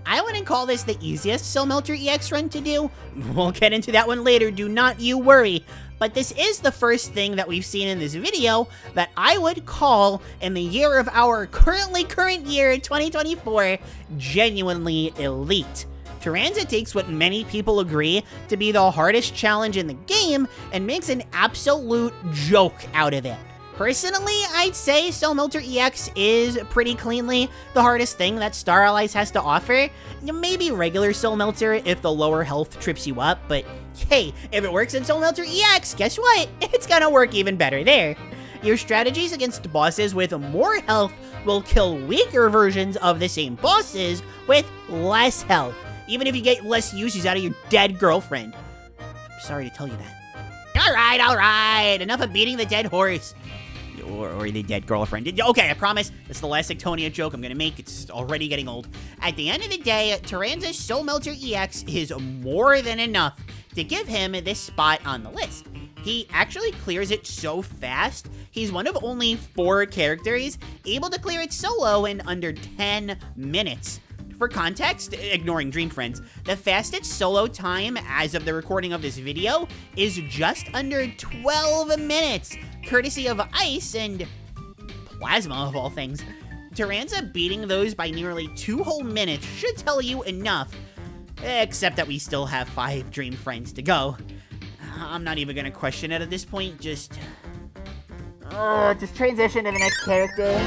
I wouldn't call this the easiest Soul Melter EX run to do. We'll get into that one later, do not you worry. But this is the first thing that we've seen in this video that I would call, in the year of our current year, 2024, genuinely elite. Taranza takes what many people agree to be the hardest challenge in the game and makes an absolute joke out of it. Personally, I'd say Soul Melter EX is pretty cleanly the hardest thing that Star Allies has to offer. Maybe regular Soul Melter if the lower health trips you up, but hey, if it works in Soul Melter EX, guess what? It's gonna work even better there. Your strategies against bosses with more health will kill weaker versions of the same bosses with less health, even if you get less uses out of your dead girlfriend. I'm sorry to tell you that. Alright, enough of beating the dead horse. Or the dead girlfriend. Okay, I promise, it's the last Ictonia joke I'm gonna make. It's already getting old. At the end of the day, Taranza's Soul Melter EX is more than enough to give him this spot on the list. He actually clears it so fast, he's one of only 4 characters able to clear it solo in under 10 minutes. For context, ignoring Dream Friends, the fastest solo time as of the recording of this video is just under 12 minutes, courtesy of Ice and Plasma of all things. Taranza beating those by nearly 2 whole minutes should tell you enough, except that we still have 5 Dream Friends to go. I'm not even gonna question it at this point, just transition to the next character.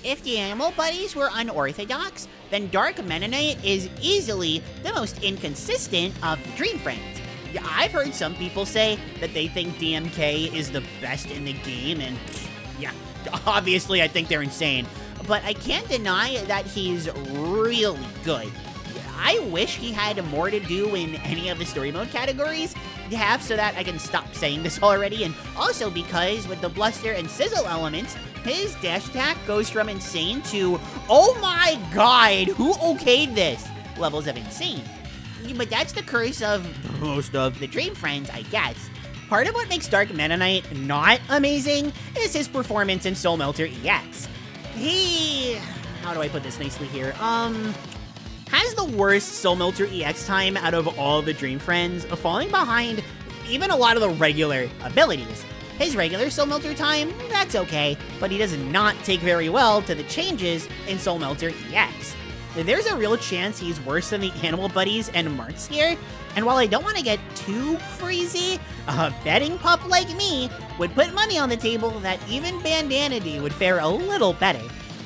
If the animal buddies were unorthodox, then Dark Mennonite is easily the most inconsistent of the Dream Friends. I've heard some people say that they think DMK is the best in the game, and yeah, obviously I think they're insane. But I can't deny that he's really good. I wish he had more to do in any of the story mode categories, so that I can stop saying this already, and also because with the bluster and sizzle elements, his dash attack goes from insane to, oh my god, who okayed this? Levels of insane. But that's the curse of most of the Dream Friends, I guess. Part of what makes Dark Mennonite not amazing is his performance in Soul Melter EX. He, how do I put this nicely here? Has the worst Soul Melter EX time out of all the Dream Friends, falling behind even a lot of the regular abilities. His regular Soul Melter time, that's okay, but he does not take very well to the changes in Soul Melter EX. There's a real chance he's worse than the animal buddies and Marx here, and while I don't want to get too crazy, a betting pup like me would put money on the table that even Bandana Dee would fare a little better.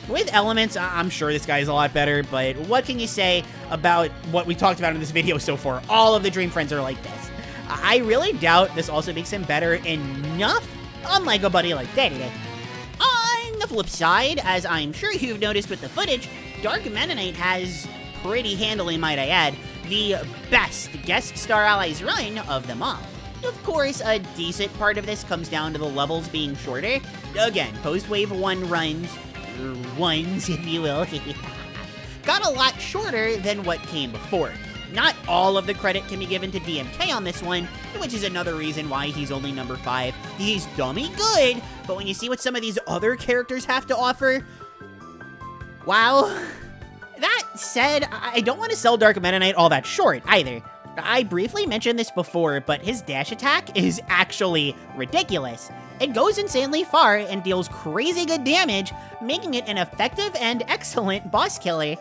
With elements, I'm sure this guy is a lot better, but what can you say about what we talked about in this video so far? All of the Dream Friends are like this. I really doubt this also makes him better enough, unlike a buddy like Dedede. On the flip side, as I'm sure you've noticed with the footage, Dark Mennonite has, pretty handily might I add, the best guest Star Allies run of them all. Of course, a decent part of this comes down to the levels being shorter. Again, post-Wave 1 runs, or ones if you will, got a lot shorter than what came before. Not all of the credit can be given to DMK on this one, which is another reason why he's only number 5. He's dummy good, but when you see what some of these other characters have to offer, wow. That said, I don't want to sell Dark Mennonite all that short either. I briefly mentioned this before, but his dash attack is actually ridiculous. It goes insanely far and deals crazy good damage, making it an effective and excellent boss killer.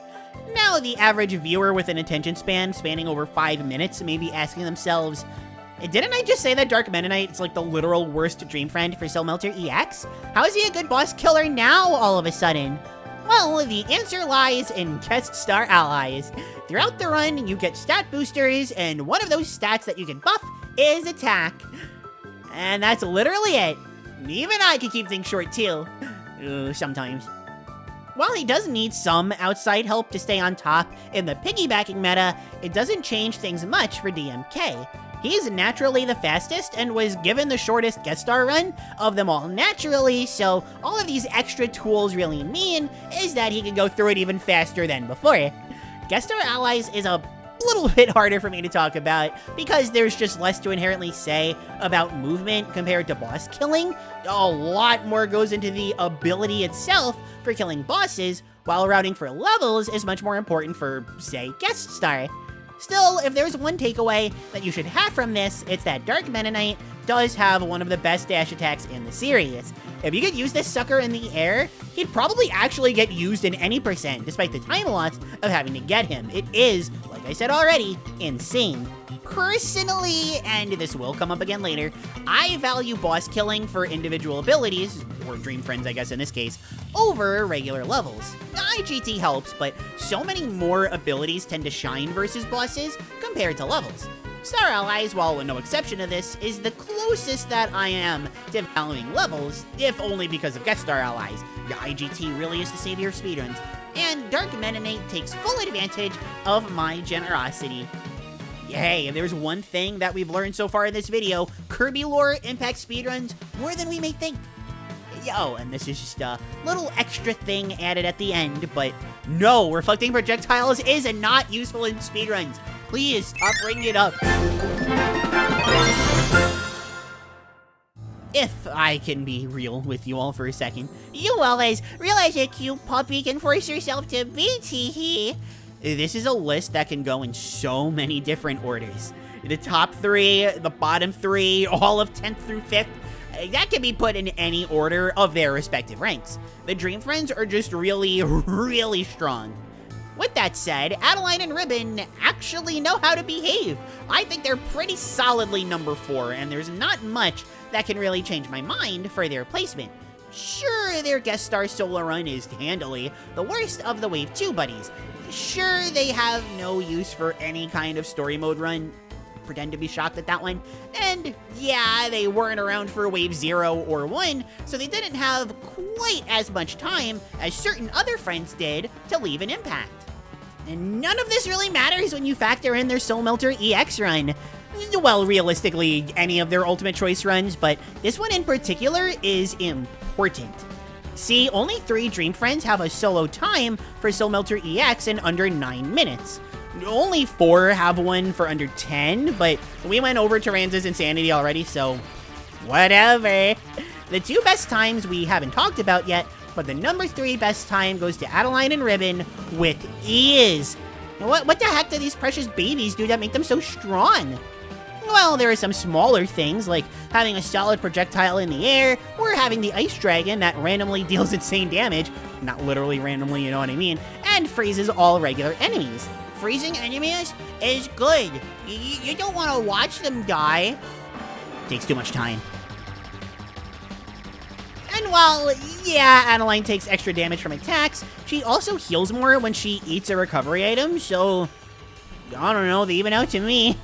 Now, the average viewer with an attention span spanning over 5 minutes may be asking themselves, didn't I just say that Dark Mennonite is like the literal worst Dream Friend for Soul Melter EX? How is he a good boss killer now all of a sudden? Well, the answer lies in Guest Star Allies. Throughout the run, you get stat boosters, and one of those stats that you can buff is attack. And that's literally it. Even I can keep things short too. Sometimes. While he does need some outside help to stay on top in the piggybacking meta, it doesn't change things much for DMK. He's naturally the fastest and was given the shortest guest star run of them all naturally, so all of these extra tools really mean is that he can go through it even faster than before. Guest Star Allies is a little bit harder for me to talk about because there's just less to inherently say about movement compared to boss killing. A lot more goes into the ability itself for killing bosses, while routing for levels is much more important for, say, Guest Star. Still, if there's one takeaway that you should have from this, it's that Dark Mennonite does have one of the best dash attacks in the series. If you could use this sucker in the air, he'd probably actually get used in any percent, despite the time loss of having to get him. It is, like I said already, insane. Personally, and this will come up again later, I value boss killing for individual abilities, or Dream Friends I guess in this case, over regular levels. IGT helps, but so many more abilities tend to shine versus bosses compared to levels. Star Allies, while no exception to this, is the closest that I am to valuing levels, if only because of Guest Star Allies. The IGT really is the savior of speedruns, and Dark Mennonite takes full advantage of my generosity. Hey, if there's one thing that we've learned so far in this video, Kirby lore impacts speedruns more than we may think. Yo, and this is just a little extra thing added at the end, but no, reflecting projectiles is not useful in speedruns. Please stop bringing it up. If I can be real with you all for a second, you always realize a cute puppy can force yourself to be tee-hee. This is a list that can go in so many different orders. The top 3, the bottom 3, all of 10th through 5th, that can be put in any order of their respective ranks. The Dream Friends are just really, really strong. With that said, Adeleine and Ribbon actually know how to behave. I think they're pretty solidly number 4, and there's not much that can really change my mind for their placement. Sure, their guest star solo run is handily the worst of the Wave 2 buddies. Sure, they have no use for any kind of story mode run. Pretend to be shocked at that one. And yeah, they weren't around for Wave 0 or 1, so they didn't have quite as much time as certain other friends did to leave an impact. And none of this really matters when you factor in their Soul Melter EX run. Well, realistically, any of their Ultimate Choice runs, but this one in particular is important. See, only 3 Dream Friends have a solo time for Soul Melter EX in under 9 minutes. Only 4 have one for under 10, but we went over Taranza's insanity already, so whatever. The 2 best times we haven't talked about yet, but the number 3 best time goes to Adeleine and Ribbon with ease. What the heck do these precious babies do that make them so strong? Well, there are some smaller things, like having a solid projectile in the air, or having the Ice Dragon that randomly deals insane damage, not literally randomly, you know what I mean, and freezes all regular enemies. Freezing enemies is good. You don't want to watch them die. Takes too much time. And while, yeah, Adeleine takes extra damage from attacks, she also heals more when she eats a recovery item, so I don't know, they even out to me.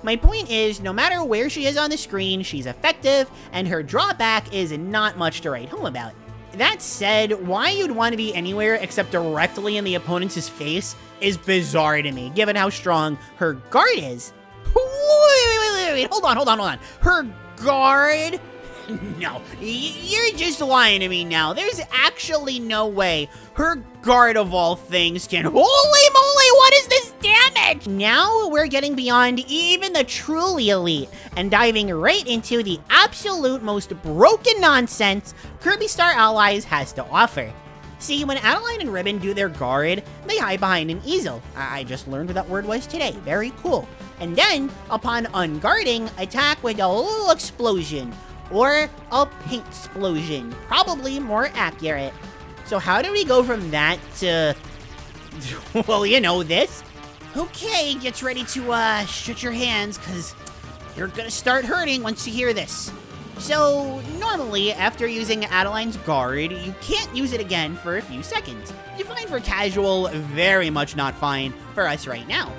My point is, no matter where she is on the screen, she's effective, and her drawback is not much to write home about. That said, why you'd want to be anywhere except directly in the opponent's face is bizarre to me, given how strong her guard is. Wait, hold on. Her guard? No, you're just lying to me now. There's actually no way her guard of all things can— holy moly, what is this damage? Now we're getting beyond even the truly elite and diving right into the absolute most broken nonsense Kirby Star Allies has to offer. See, when Adeleine and Ribbon do their guard, they hide behind an easel. I just learned what that word was today. Very cool. And then, upon unguarding, attack with a little explosion. Or a paint explosion, probably more accurate. So how do we go from that to Well, you know this. Okay, get ready to shut your hands, because you're gonna start hurting once you hear this. So, normally, after using Adeleine's guard, you can't use it again for a few seconds. You fine for casual, very much not fine for us right now.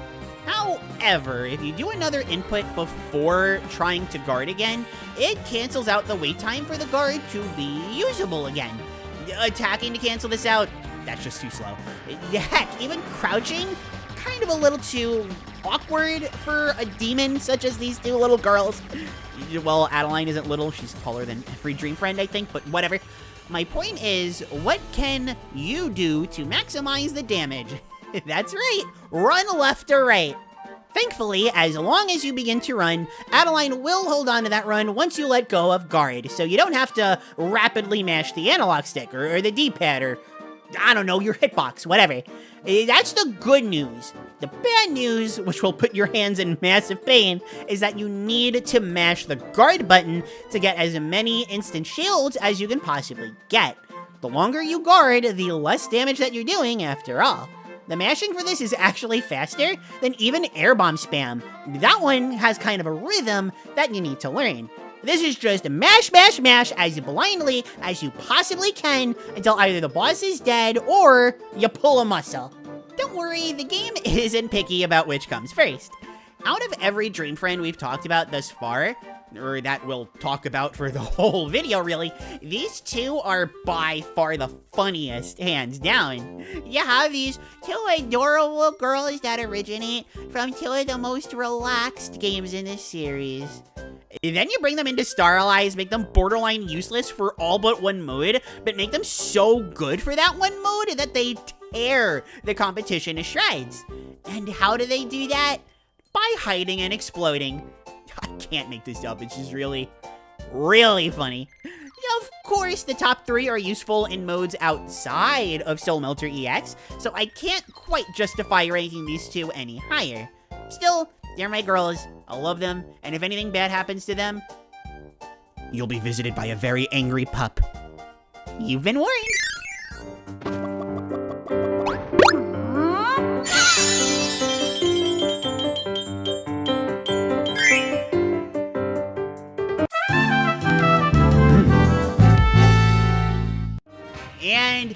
However, if you do another input before trying to guard again, it cancels out the wait time for the guard to be usable again. Attacking to cancel this out, that's just too slow. Heck, even crouching, kind of a little too awkward for a demon such as these two little girls. Well, Adeleine isn't little, she's taller than every dream friend, I think, but whatever. My point is, what can you do to maximize the damage? That's right, run left or right. Thankfully, as long as you begin to run, Adeleine will hold on to that run once you let go of guard, so you don't have to rapidly mash the analog stick or the D-pad or, I don't know, your hitbox, whatever. That's the good news. The bad news, which will put your hands in massive pain, is that you need to mash the guard button to get as many instant shields as you can possibly get. The longer you guard, the less damage that you're doing after all. The mashing for this is actually faster than even air bomb spam. That one has kind of a rhythm that you need to learn. This is just mash, mash, mash as blindly as you possibly can until either the boss is dead or you pull a muscle. Don't worry, the game isn't picky about which comes first. Out of every dream friend we've talked about thus far, or that we'll talk about for the whole video really, these two are by far the funniest, hands down. You have these two adorable girls that originate from two of the most relaxed games in this series. Then you bring them into Star Allies, make them borderline useless for all but one mode, but make them so good for that one mode that they tear the competition to shreds. And how do they do that? By hiding and exploding. I can't make this up, it's just really, really funny. Of course, the top three are useful in modes outside of Soul Melter EX, so I can't quite justify ranking these two any higher. Still, they're my girls, I love them, and if anything bad happens to them, you'll be visited by a very angry pup. You've been warned. And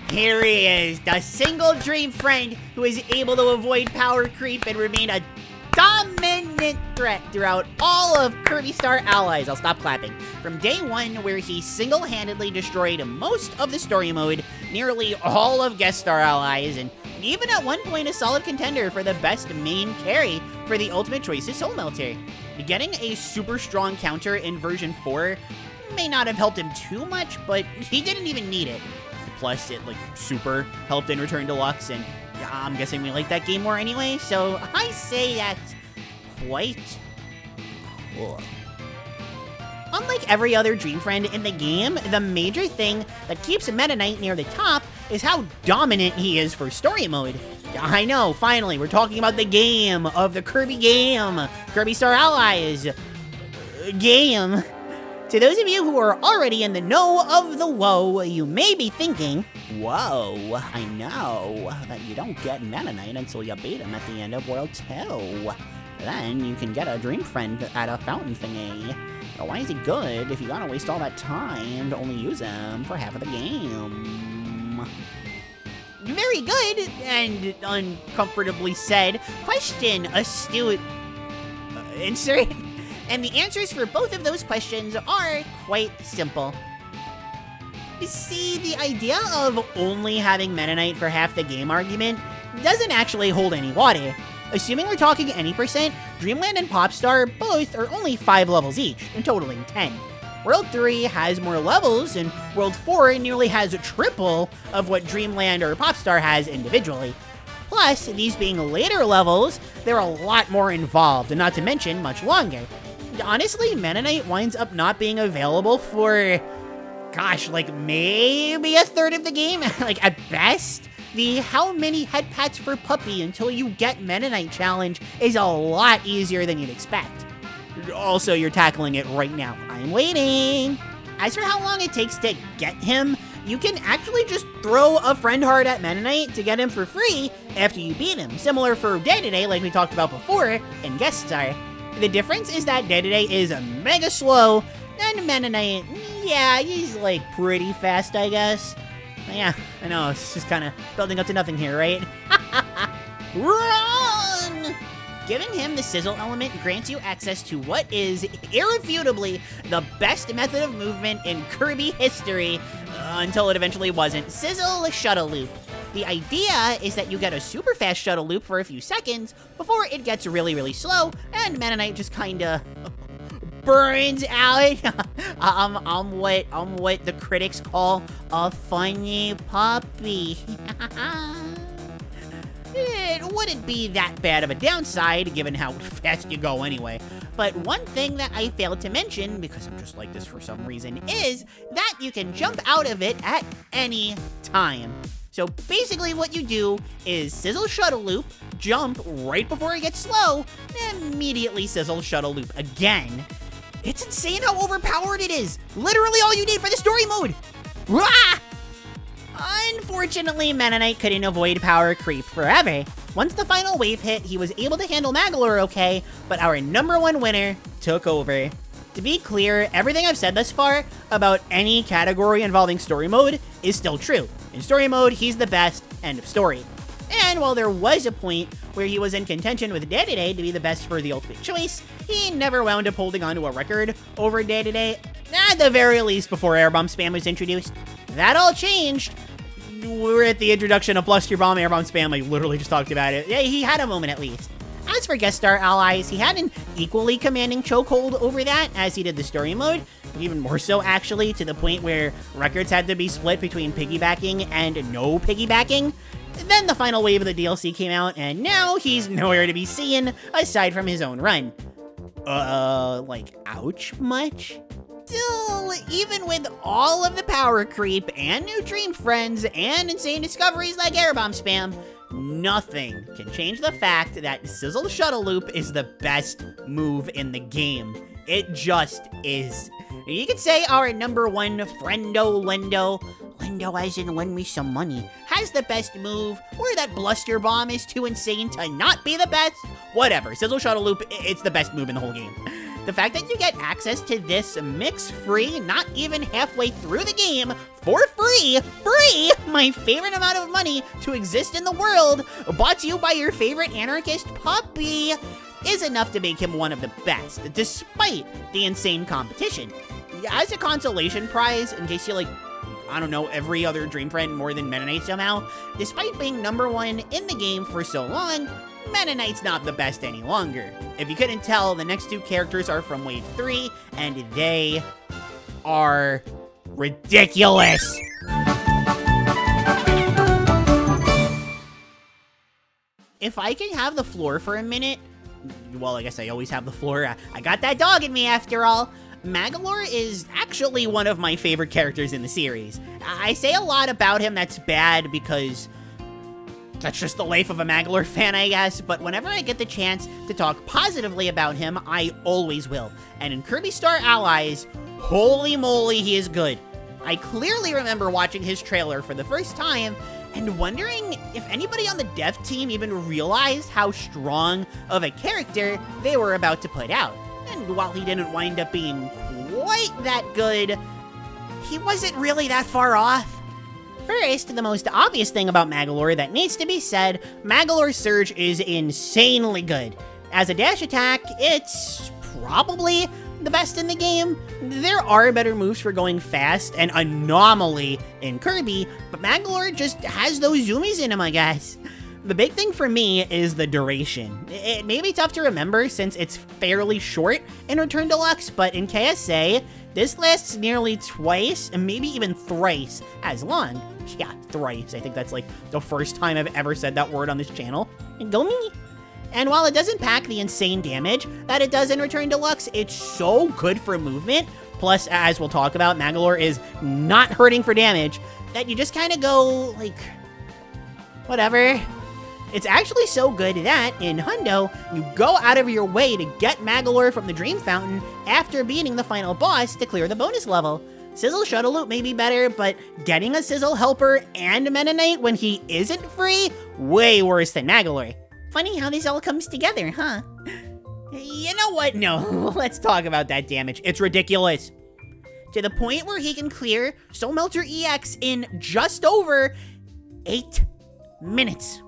here he is, the single dream friend who is able to avoid power creep and remain a dominant threat throughout all of Kirby Star Allies. I'll stop clapping. From day one, where he single-handedly destroyed most of the story mode, nearly all of Guest Star Allies, and even at one point a solid contender for the best main carry for the Ultimate Choices Soul Melter. Getting a super strong counter in version 4 may not have helped him too much, but he didn't even need it. Plus, it, super helped in Return Deluxe, and I'm guessing we like that game more anyway, so I say that's quite cool. Unlike every other Dream Friend in the game, the major thing that keeps Meta Knight near the top is how dominant he is for story mode. I know, finally, we're talking about the game of the Kirby game, Kirby Star Allies game. To those of you who are already in the know of the woe, you may be thinking, whoa, I know that you don't get Meta Knight until you beat him at the end of World 2. Then you can get a Dream Friend at a fountain thingy. But why is he good if you gotta waste all that time to only use him for half of the game? Very good, and uncomfortably said. Question, astute. Insert. And the answers for both of those questions are quite simple. See, the idea of only having Meta Knight for half the game argument doesn't actually hold any water. Assuming we're talking any percent, Dreamland and Popstar both are only 5 levels each, and totaling 10. World 3 has more levels, and World 4 nearly has a triple of what Dreamland or Popstar has individually. Plus, these being later levels, they're a lot more involved, and not to mention much longer. Honestly, Meta Knight winds up not being available for, gosh, maybe a third of the game, at best. The how many head pats for puppy until you get Meta Knight challenge is a lot easier than you'd expect. Also, you're tackling it right now. I'm waiting. As for how long it takes to get him, you can actually just throw a friend heart at Meta Knight to get him for free after you beat him, similar for Dedede like we talked about before in Guest Star. The difference is that Dedede is mega slow, and Meta Knight, yeah, he's like pretty fast, I guess. Yeah, I know, it's just kind of building up to nothing here, right? Run! Giving him the sizzle element grants you access to what is irrefutably the best method of movement in Kirby history, until it eventually wasn't. Sizzle Shuttle Loop. The idea is that you get a super fast shuttle loop for a few seconds before it gets really, really slow, and Meta Knight just kinda burns out. I'm what the critics call a funny puppy. It wouldn't be that bad of a downside, given how fast you go anyway. But one thing that I failed to mention, because I'm just like this for some reason, is that you can jump out of it at any time. So basically what you do is sizzle shuttle loop, jump right before it gets slow, and immediately sizzle shuttle loop again. It's insane how overpowered it is. Literally all you need for the story mode. Rah! Unfortunately, Meta Knight couldn't avoid power creep forever. Once the final wave hit, he was able to handle Magolor okay, but our #1 winner took over. To be clear, everything I've said thus far about any category involving story mode is still true. In story mode, he's the best, end of story. And while there was a point where he was in contention with Dedede to be the best for the ultimate choice, he never wound up holding onto a record over Dedede, at the very least before Airbomb spam was introduced. That all changed. We're at the introduction of Bluster Bomb Airbomb spam. I literally just talked about it. Yeah, he had a moment at least. As for Guest Star Allies, he had an equally commanding chokehold over that as he did the story mode, even more so actually, to the point where records had to be split between piggybacking and no piggybacking. Then the final wave of the DLC came out, and now he's nowhere to be seen aside from his own run. Like, ouch much? Still, even with all of the power creep and new dream friends and insane discoveries like Airbomb spam, nothing can change the fact that Sizzle Shuttle Loop is the best move in the game. It just is. You could say our #1 friendo Lendo as in lend me some money, has the best move, or that Bluster Bomb is too insane to not be the best. Whatever, Sizzle Shuttle Loop, it's the best move in the whole game. The fact that you get access to this mix-free, not even halfway through the game, for free, my favorite amount of money to exist in the world, bought to you by your favorite anarchist puppy, is enough to make him one of the best, despite the insane competition. As a consolation prize, in case you like, I don't know, every other Dream Friend more than Meta Knight somehow, despite being #1 in the game for so long, Meta Knight's not the best any longer. If you couldn't tell, the next two characters are from Wave 3, and they are ridiculous. If I can have the floor for a minute, well, I guess I always have the floor. I got that dog in me after all. Magolor is actually one of my favorite characters in the series. I say a lot about him that's bad because that's just the life of a Magolor fan, I guess, but whenever I get the chance to talk positively about him, I always will. And in Kirby Star Allies, holy moly, he is good. I clearly remember watching his trailer for the first time and wondering if anybody on the dev team even realized how strong of a character they were about to put out. And while he didn't wind up being quite that good, he wasn't really that far off. First, the most obvious thing about Magolor that needs to be said, Magolor's Surge is insanely good. As a dash attack, it's probably the best in the game. There are better moves for going fast and Anomaly in Kirby, but Magolor just has those zoomies in him, I guess. The big thing for me is the duration. It may be tough to remember since it's fairly short in Return Deluxe, but in KSA, this lasts nearly twice and maybe even thrice as long. Yeah, thrice. I think that's like the first time I've ever said that word on this channel. And go me. And while it doesn't pack the insane damage that it does in Return Deluxe, it's so good for movement. Plus, as we'll talk about, Magolor is not hurting for damage that you just kind of go like, whatever. It's actually so good that, in Hundo, you go out of your way to get Magolor from the Dream Fountain after beating the final boss to clear the bonus level. Sizzle Shuttle Loop may be better, but getting a Sizzle Helper and Meta Knight when he isn't free? Way worse than Magolor. Funny how this all comes together, huh? You know what? No, let's talk about that damage. It's ridiculous. To the point where he can clear Soul Melter EX in just over 8 minutes.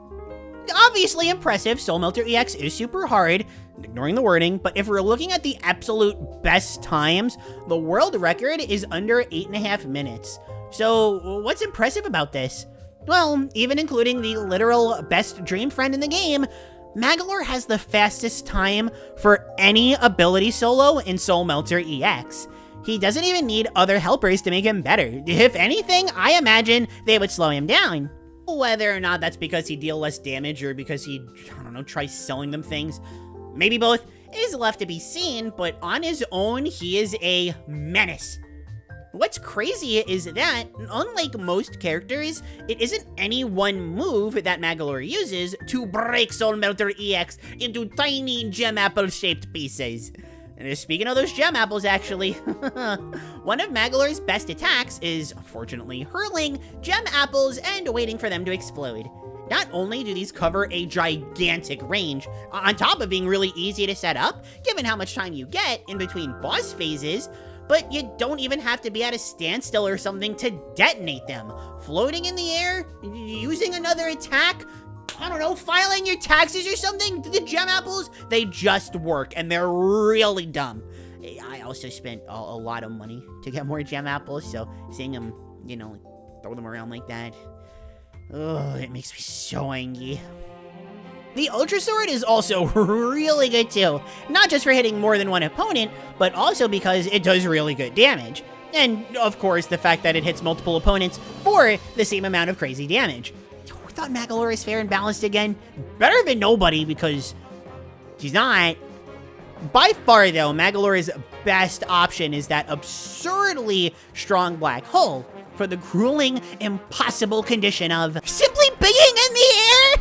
Obviously impressive, Soul Melter EX is super hard, ignoring the wording, but if we're looking at the absolute best times, the world record is under 8.5 minutes. So what's impressive about this? Well, even including the literal best dream friend in the game, Magolor has the fastest time for any ability solo in Soul Melter EX. He doesn't even need other helpers to make him better. If anything, I imagine they would slow him down. Whether or not that's because he deal less damage or because he, I don't know, tries selling them things, maybe both, is left to be seen, but on his own, he is a menace. What's crazy is that, unlike most characters, it isn't any one move that Magolor uses to break Soul Melter EX into tiny gem apple-shaped pieces. And speaking of those gem apples, actually, one of Magolor's best attacks is, unfortunately, hurling gem apples and waiting for them to explode. Not only do these cover a gigantic range, on top of being really easy to set up, given how much time you get in between boss phases, but you don't even have to be at a standstill or something to detonate them. Floating in the air, using another attack, I don't know, filing your taxes or something, the gem apples, they just work, and they're really dumb. I also spent a lot of money to get more gem apples, so seeing them, you know, throw them around like that, ugh, it makes me so angry. The Ultra Sword is also really good too, not just for hitting more than one opponent, but also because it does really good damage. And, of course, the fact that it hits multiple opponents for the same amount of crazy damage. I thought Magolor is fair and balanced again. Better than nobody, because she's not. By far, though, Magolor's best option is that absurdly strong black hole for the grueling, impossible condition of simply being in the air.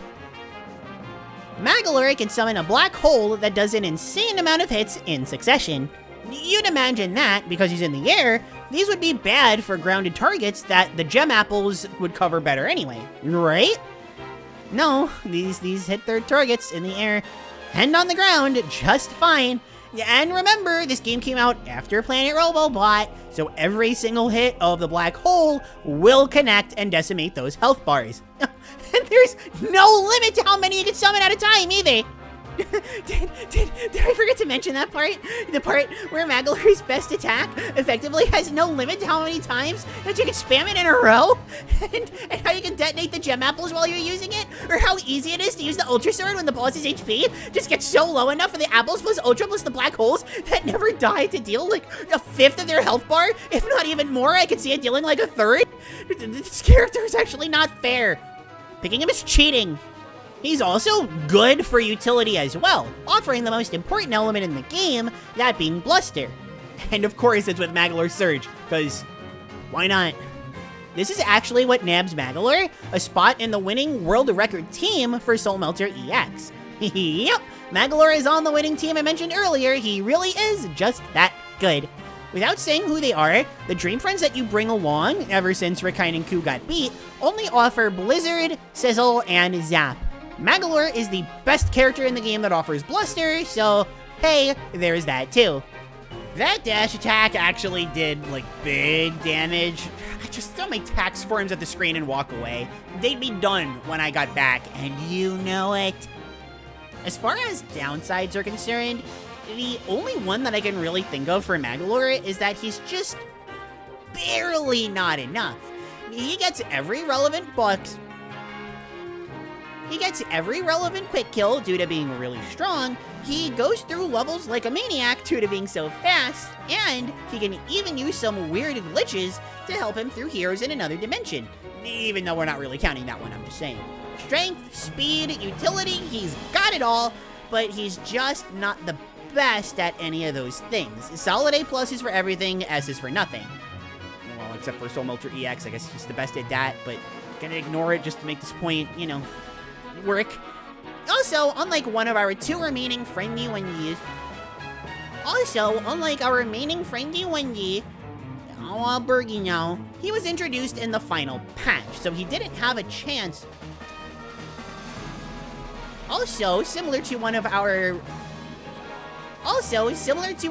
Magolor can summon a black hole that does an insane amount of hits in succession. You'd imagine that, because he's in the air, these would be bad for grounded targets that the gem apples would cover better anyway, right? No, these hit their targets in the air and on the ground just fine. And remember, this game came out after Planet Robobot, so every single hit of the black hole will connect and decimate those health bars. And there's no limit to how many you can summon at a time either. Did I forget to mention that part? The part where Magolor's best attack effectively has no limit to how many times that you can spam it in a row? And how you can detonate the gem apples while you're using it? Or how easy it is to use the Ultra Sword when the boss's HP just gets so low enough for the apples plus Ultra plus the black holes that never die to deal like a fifth of their health bar? If not even more, I could see it dealing like a third. This character is actually not fair. Picking him is cheating. He's also good for utility as well, offering the most important element in the game, that being Bluster. And of course it's with Magolor's Surge, because why not? This is actually what nabs Magolor a spot in the winning world record team for Soul Melter EX. Yep, Magolor is on the winning team I mentioned earlier. He really is just that good. Without saying who they are, the Dream Friends that you bring along, ever since Rakine and Ku got beat, only offer Blizzard, Sizzle, and Zap. Magolor is the best character in the game that offers Bluster, so hey, there's that too. That dash attack actually did, like, big damage. I just throw my tax forms at the screen and walk away. They'd be done when I got back, and you know it. As far as downsides are concerned, the only one that I can really think of for Magolor is that he's just barely not enough. He gets every relevant box. He gets every relevant quick kill due to being really strong, he goes through levels like a maniac due to being so fast, and he can even use some weird glitches to help him through heroes in another dimension. Even though we're not really counting that one, I'm just saying. Strength, speed, utility, he's got it all, but he's just not the best at any of those things. Solid A+ is for everything, S is for nothing. Well, except for Soul Melter EX, I guess he's the best at that, but gonna ignore it just to make this point, you know, work. Also, unlike one of our two remaining friendly ones, Oh, Bergie now. He was introduced in the final patch, so he didn't have a chance. Also, similar to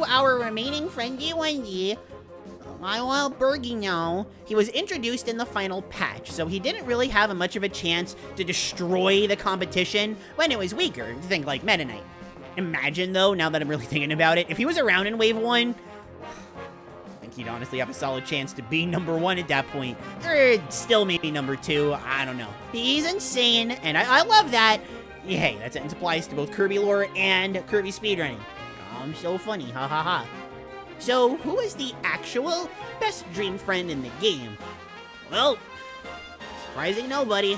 our remaining friendy Wendy, Bergie now, he was introduced in the final patch, so he didn't really have much of a chance to destroy the competition when it was weaker. Think like Meta Knight. Imagine though, now that I'm really thinking about it, if he was around in Wave 1, I think he'd honestly have a solid chance to be number 1 at that point. Or still maybe number 2, I don't know. He's insane, and I love that. Yeah, hey, that sentence applies to both Kirby lore and Kirby speedrunning. I'm so funny, ha ha ha. So, who is the actual best dream friend in the game? Well, surprising nobody.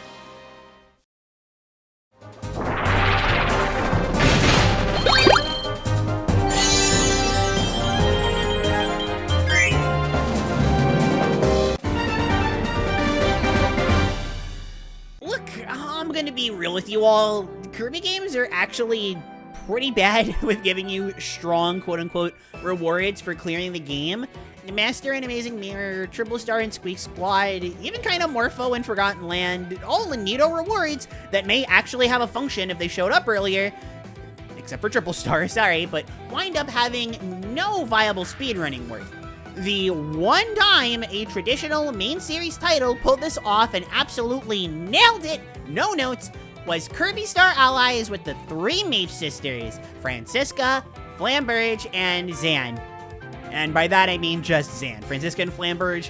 Look, I'm gonna be real with you all. Kirby games are actually pretty bad with giving you strong, quote-unquote, rewards for clearing the game. Master and Amazing Mirror, Triple Star and Squeak Squad, even kind of Morpho and Forgotten Land, all neato rewards that may actually have a function if they showed up earlier, except for Triple Star, sorry, but wind up having no viable speedrunning worth. The one time a traditional main series title pulled this off and absolutely nailed it, no notes, was Kirby Star Allies with the 3 Mage sisters, Francisca, Flamberge, and Zan. And by that I mean just Zan. Francisca and Flamberge,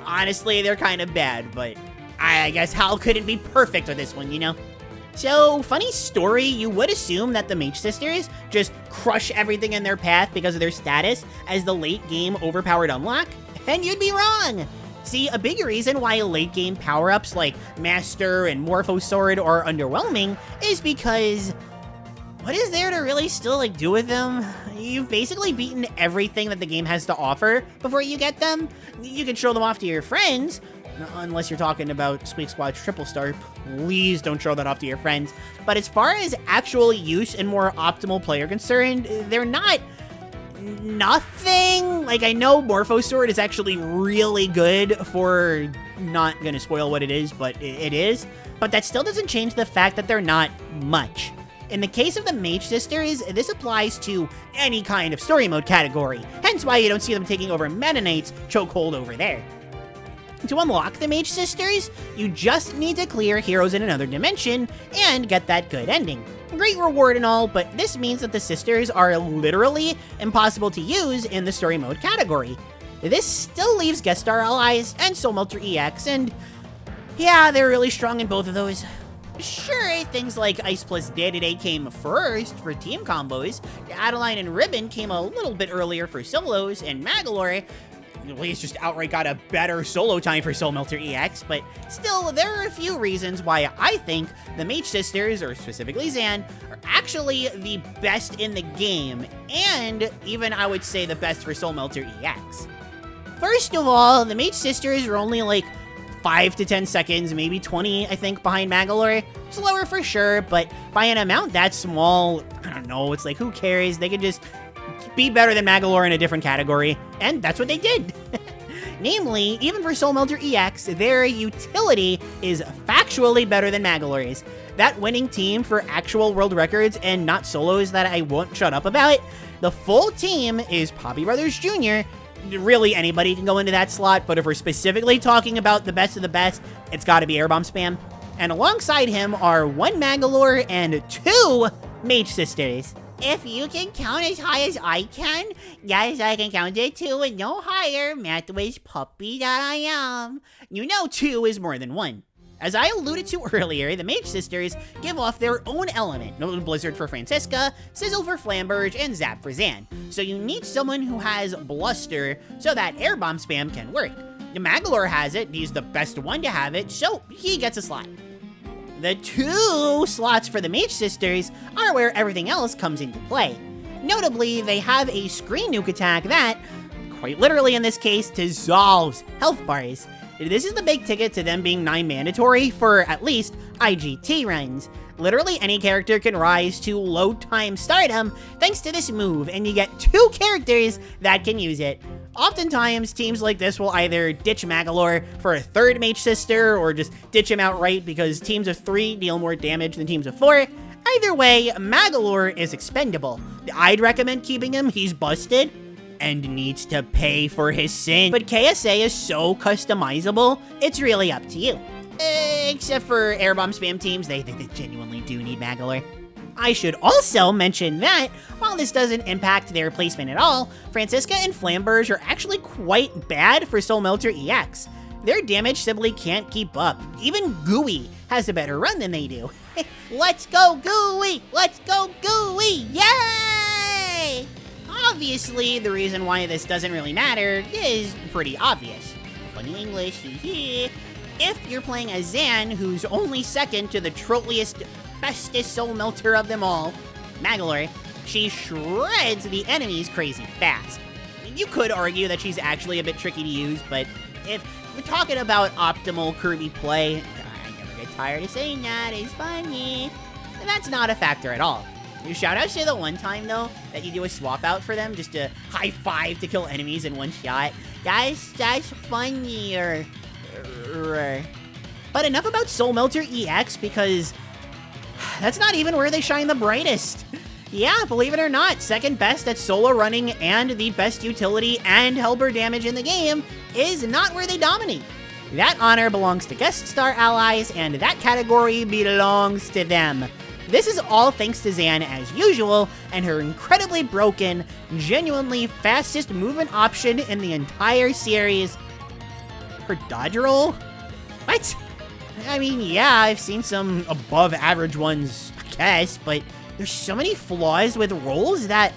honestly, they're kind of bad, but I guess Hal couldn't be perfect with this one, you know? So, funny story, you would assume that the Mage sisters just crush everything in their path because of their status as the late game overpowered unlock, and you'd be wrong! See, a big reason why late game power-ups like Master and Morpho Sword are underwhelming is because what is there to really still do with them? You've basically beaten everything that the game has to offer before you get them. You can show them off to your friends, unless you're talking about Squeak Squad's Triple Star. Please don't show that off to your friends. But as far as actual use and more optimal play are concerned, they're not nothing. Like, I know Morpho Sword is actually really good for, not gonna spoil what it is, but it is. But that still doesn't change the fact that they're not much. In the case of the Mage sisters, this applies to any kind of story mode category, hence why you don't see them taking over Meta Knight's chokehold over there. To unlock the Mage sisters, you just need to clear Heroes in Another Dimension and get that good ending. Great reward and all, but this means that the sisters are literally impossible to use in the story mode category. This still leaves Guest Star Allies and Soul Melter EX, and yeah, they're really strong in both of those. Sure, things like Ice plus Dedede came first for team combos, Adeleine and Ribbon came a little bit earlier for solos, and Magolor at least just outright got a better solo time for Soul Melter EX, but still, there are a few reasons why I think the Mage sisters, or specifically Zan, are actually the best in the game, and even I would say the best for Soul Melter EX. First of all, the Mage sisters are only like 5 to 10 seconds, maybe 20, I think, behind Magolor. Slower for sure, but by an amount that small, I don't know, it's like, who cares? They could just be better than Magolor in a different category, and that's what they did. Namely, even for Soul Melter EX, their utility is factually better than Magolor's. That winning team for actual world records and not solos that I won't shut up about, the full team is Poppy Brothers Jr., really anybody can go into that slot, but if we're specifically talking about the best of the best, it's gotta be Airbomb Spam. And alongside him are 1 Magolor and 2 Mage sisters. If you can count as high as I can, yes, I can count it 2 and no higher, Mathways puppy that I am. You know 2 is more than 1. As I alluded to earlier, the Mage sisters give off their own element. Blizzard for Francisca, Sizzle for Flamberge, and Zap for Zan. So you need someone who has Bluster so that Airbomb Spam can work. Magolor has it, he's the best one to have it, so he gets a slot. The 2 slots for the Mage sisters are where everything else comes into play. Notably, they have a screen nuke attack that, quite literally in this case, dissolves health bars. This is the big ticket to them being 9 mandatory for at least IGT runs. Literally any character can rise to low time stardom thanks to this move, and you get 2 characters that can use it. Oftentimes, teams like this will either ditch Magolor for a third Mage Sister, or just ditch him outright because teams of 3 deal more damage than teams of 4. Either way, Magolor is expendable. I'd recommend keeping him. He's busted and needs to pay for his sin. But KSA is so customizable, it's really up to you. Except for airbomb spam teams, they genuinely do need Magolor. I should also mention that, while this doesn't impact their placement at all, Francisca and Flamberge are actually quite bad for Soul Melter EX. Their damage simply can't keep up. Even Gooey has a better run than they do. Let's go Gooey! Let's go Gooey! Yay! Obviously, the reason why this doesn't really matter is pretty obvious. Funny English, If you're playing as Zan, who's only second to the trolliest, bestest Soul Melter of them all, Magolor, she shreds the enemies crazy fast. You could argue that she's actually a bit tricky to use, but if we're talking about optimal Kirby play, I never get tired of saying that, it's funny, that's not a factor at all. Shoutouts to the one time, though, that you do a swap out for them just to high five to kill enemies in one shot. That's funnier. But enough about Soul Melter EX, because that's not even where they shine the brightest. Yeah, believe it or not, second best at solo running and the best utility and helper damage in the game is not where they dominate. That honor belongs to Guest Star Allies, and that category belongs to them. This is all thanks to Zan as usual, and her incredibly broken, genuinely fastest movement option in the entire series. Her dodge roll? What? I mean, yeah, I've seen some above average ones, I guess, but there's so many flaws with rolls that,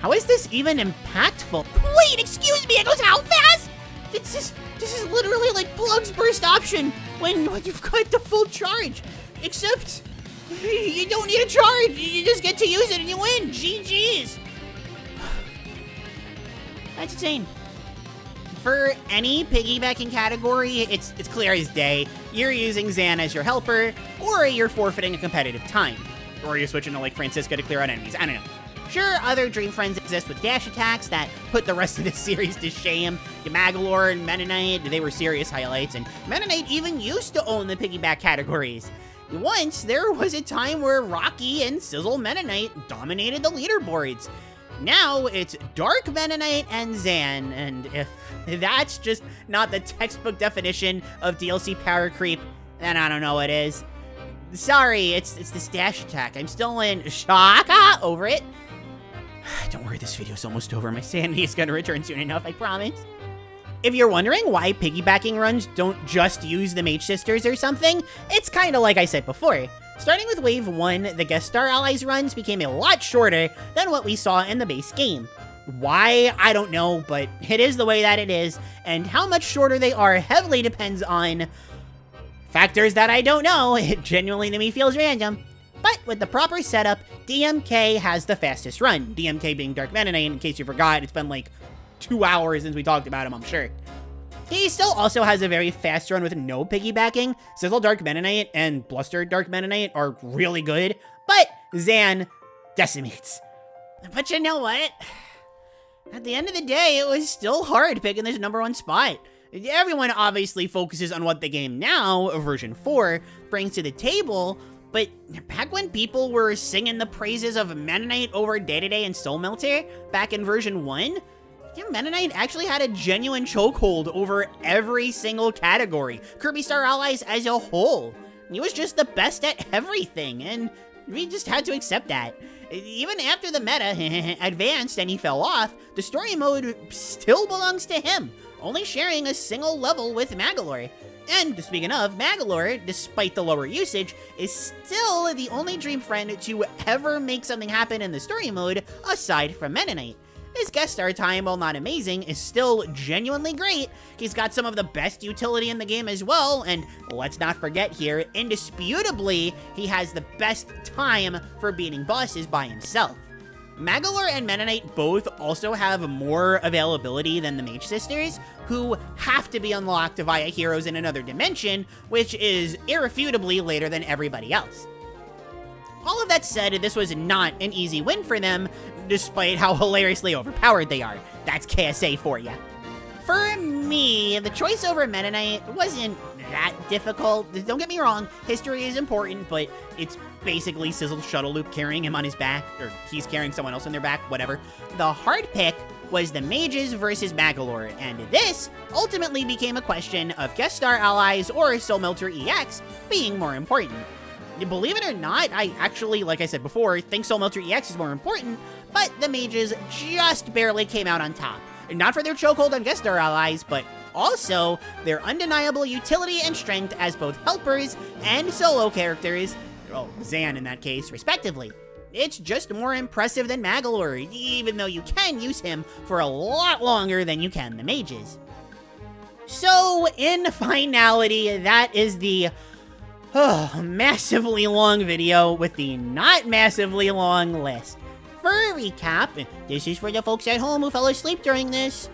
how is this even impactful? Wait, excuse me, it goes how fast? This is literally like Plug's burst option when you've got the full charge, except you don't need a charge, you just get to use it and you win, GG's. That's insane. For any piggybacking category, it's clear as day. You're using Zan as your helper, or you're forfeiting a competitive time. Or you're switching to like Francisca to clear out enemies, I don't know. Sure, other Dream Friends exist with dash attacks that put the rest of this series to shame. Magolor and Mennonite, they were serious highlights, and Mennonite even used to own the piggyback categories. Once, there was a time where Rocky and Sizzle Mennonite dominated the leaderboards. Now, it's Dark Mennonite and Zan, and if that's just not the textbook definition of DLC power creep, then I don't know what is. Sorry, it's this dash attack. I'm still in shock over it. Don't worry, this video's almost over. My sanity is gonna return soon enough, I promise. If you're wondering why piggybacking runs don't just use the Mage Sisters or something, it's kinda like I said before. Starting with Wave 1, the Guest Star Allies runs became a lot shorter than what we saw in the base game. Why? I don't know, but it is the way that it is, and how much shorter they are heavily depends on factors that I don't know. It genuinely to me feels random. But with the proper setup, DMK has the fastest run. DMK being Dark Mennonite, in case you forgot, it's been like 2 hours since we talked about him, I'm sure. He still also has a very fast run with no piggybacking. Sizzle Dark Mennonite and Bluster Dark Mennonite are really good, but Zan decimates. But you know what? At the end of the day, it was still hard picking this #1 spot. Everyone obviously focuses on what the game now, version 4, brings to the table, but back when people were singing the praises of Mennonite over Dedede and Soul Melter back in version 1, Mennonite actually had a genuine chokehold over every single category, Kirby Star Allies as a whole. He was just the best at everything, and we just had to accept that. Even after the meta advanced and he fell off, the story mode still belongs to him, only sharing a single level with Magolor. And speaking of, Magolor, despite the lower usage, is still the only Dream Friend to ever make something happen in the story mode aside from Mennonite. His guest star time, while not amazing, is still genuinely great. He's got some of the best utility in the game as well, and let's not forget here, indisputably, he has the best time for beating bosses by himself. Magolor and Mennonite both also have more availability than the Mage Sisters, who have to be unlocked via heroes in another dimension, which is irrefutably later than everybody else. All of that said, this was not an easy win for them, despite how hilariously overpowered they are. That's KSA for you. For me, the choice over Meta Knight wasn't that difficult. Don't get me wrong, history is important, but it's basically Sizzle Shuttle Loop carrying him on his back, or he's carrying someone else on their back, whatever. The hard pick was the Mages versus Magolor, and this ultimately became a question of Guest Star Allies or Soul Melter EX being more important. Believe it or not, I actually, like I said before, think Soul Melter EX is more important, but the Mages just barely came out on top. Not for their chokehold on Guest Star Allies, but also their undeniable utility and strength as both helpers and solo characters, well, Zan in that case, respectively. It's just more impressive than Magolor, even though you can use him for a lot longer than you can the Mages. So, in finality, that is the massively long video with the not massively long list. For a recap, this is for the folks at home who fell asleep during this.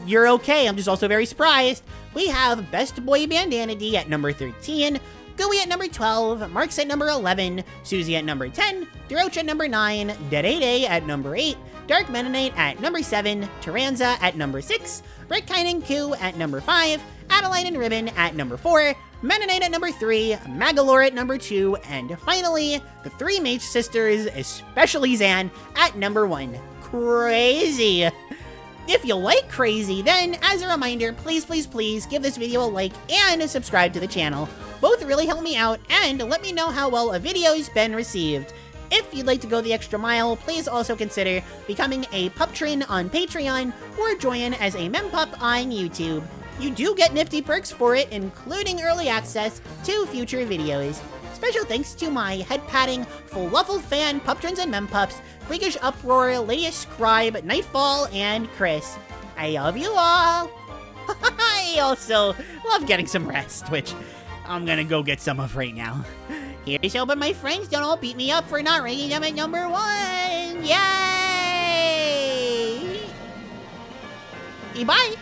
You're okay, I'm just also very surprised. We have Best Boy Bandana Dee at number 13, Gooey at number 12, Marx at number 11, Susie at number 10, Daroach at number 9, Dedede at number 8, Dark Mennonite at number 7, Taranza at number 6, Redkine Ku at number 5, Adeleine and Ribbon at number 4, Mennonite at number 3, Magolor at number 2, and finally, the 3 Mage sisters, especially Zan, at number 1. Crazy! If you like crazy, then as a reminder, please give this video a like and subscribe to the channel. Both really help me out and let me know how well a video's been received. If you'd like to go the extra mile, please also consider becoming a Puptrin on Patreon or join as a Mempup on YouTube. You do get nifty perks for it, including early access to future videos. Special thanks to my head-patting, fluffle fan Puptrins and Mempups, Freakish Uproar, Lady Scribe, Nightfall, and Chris. I love you all! I also love getting some rest, which I'm gonna go get some of right now. Here's hoping my friends don't all beat me up for not ranking them at number 1! Yay! Bye!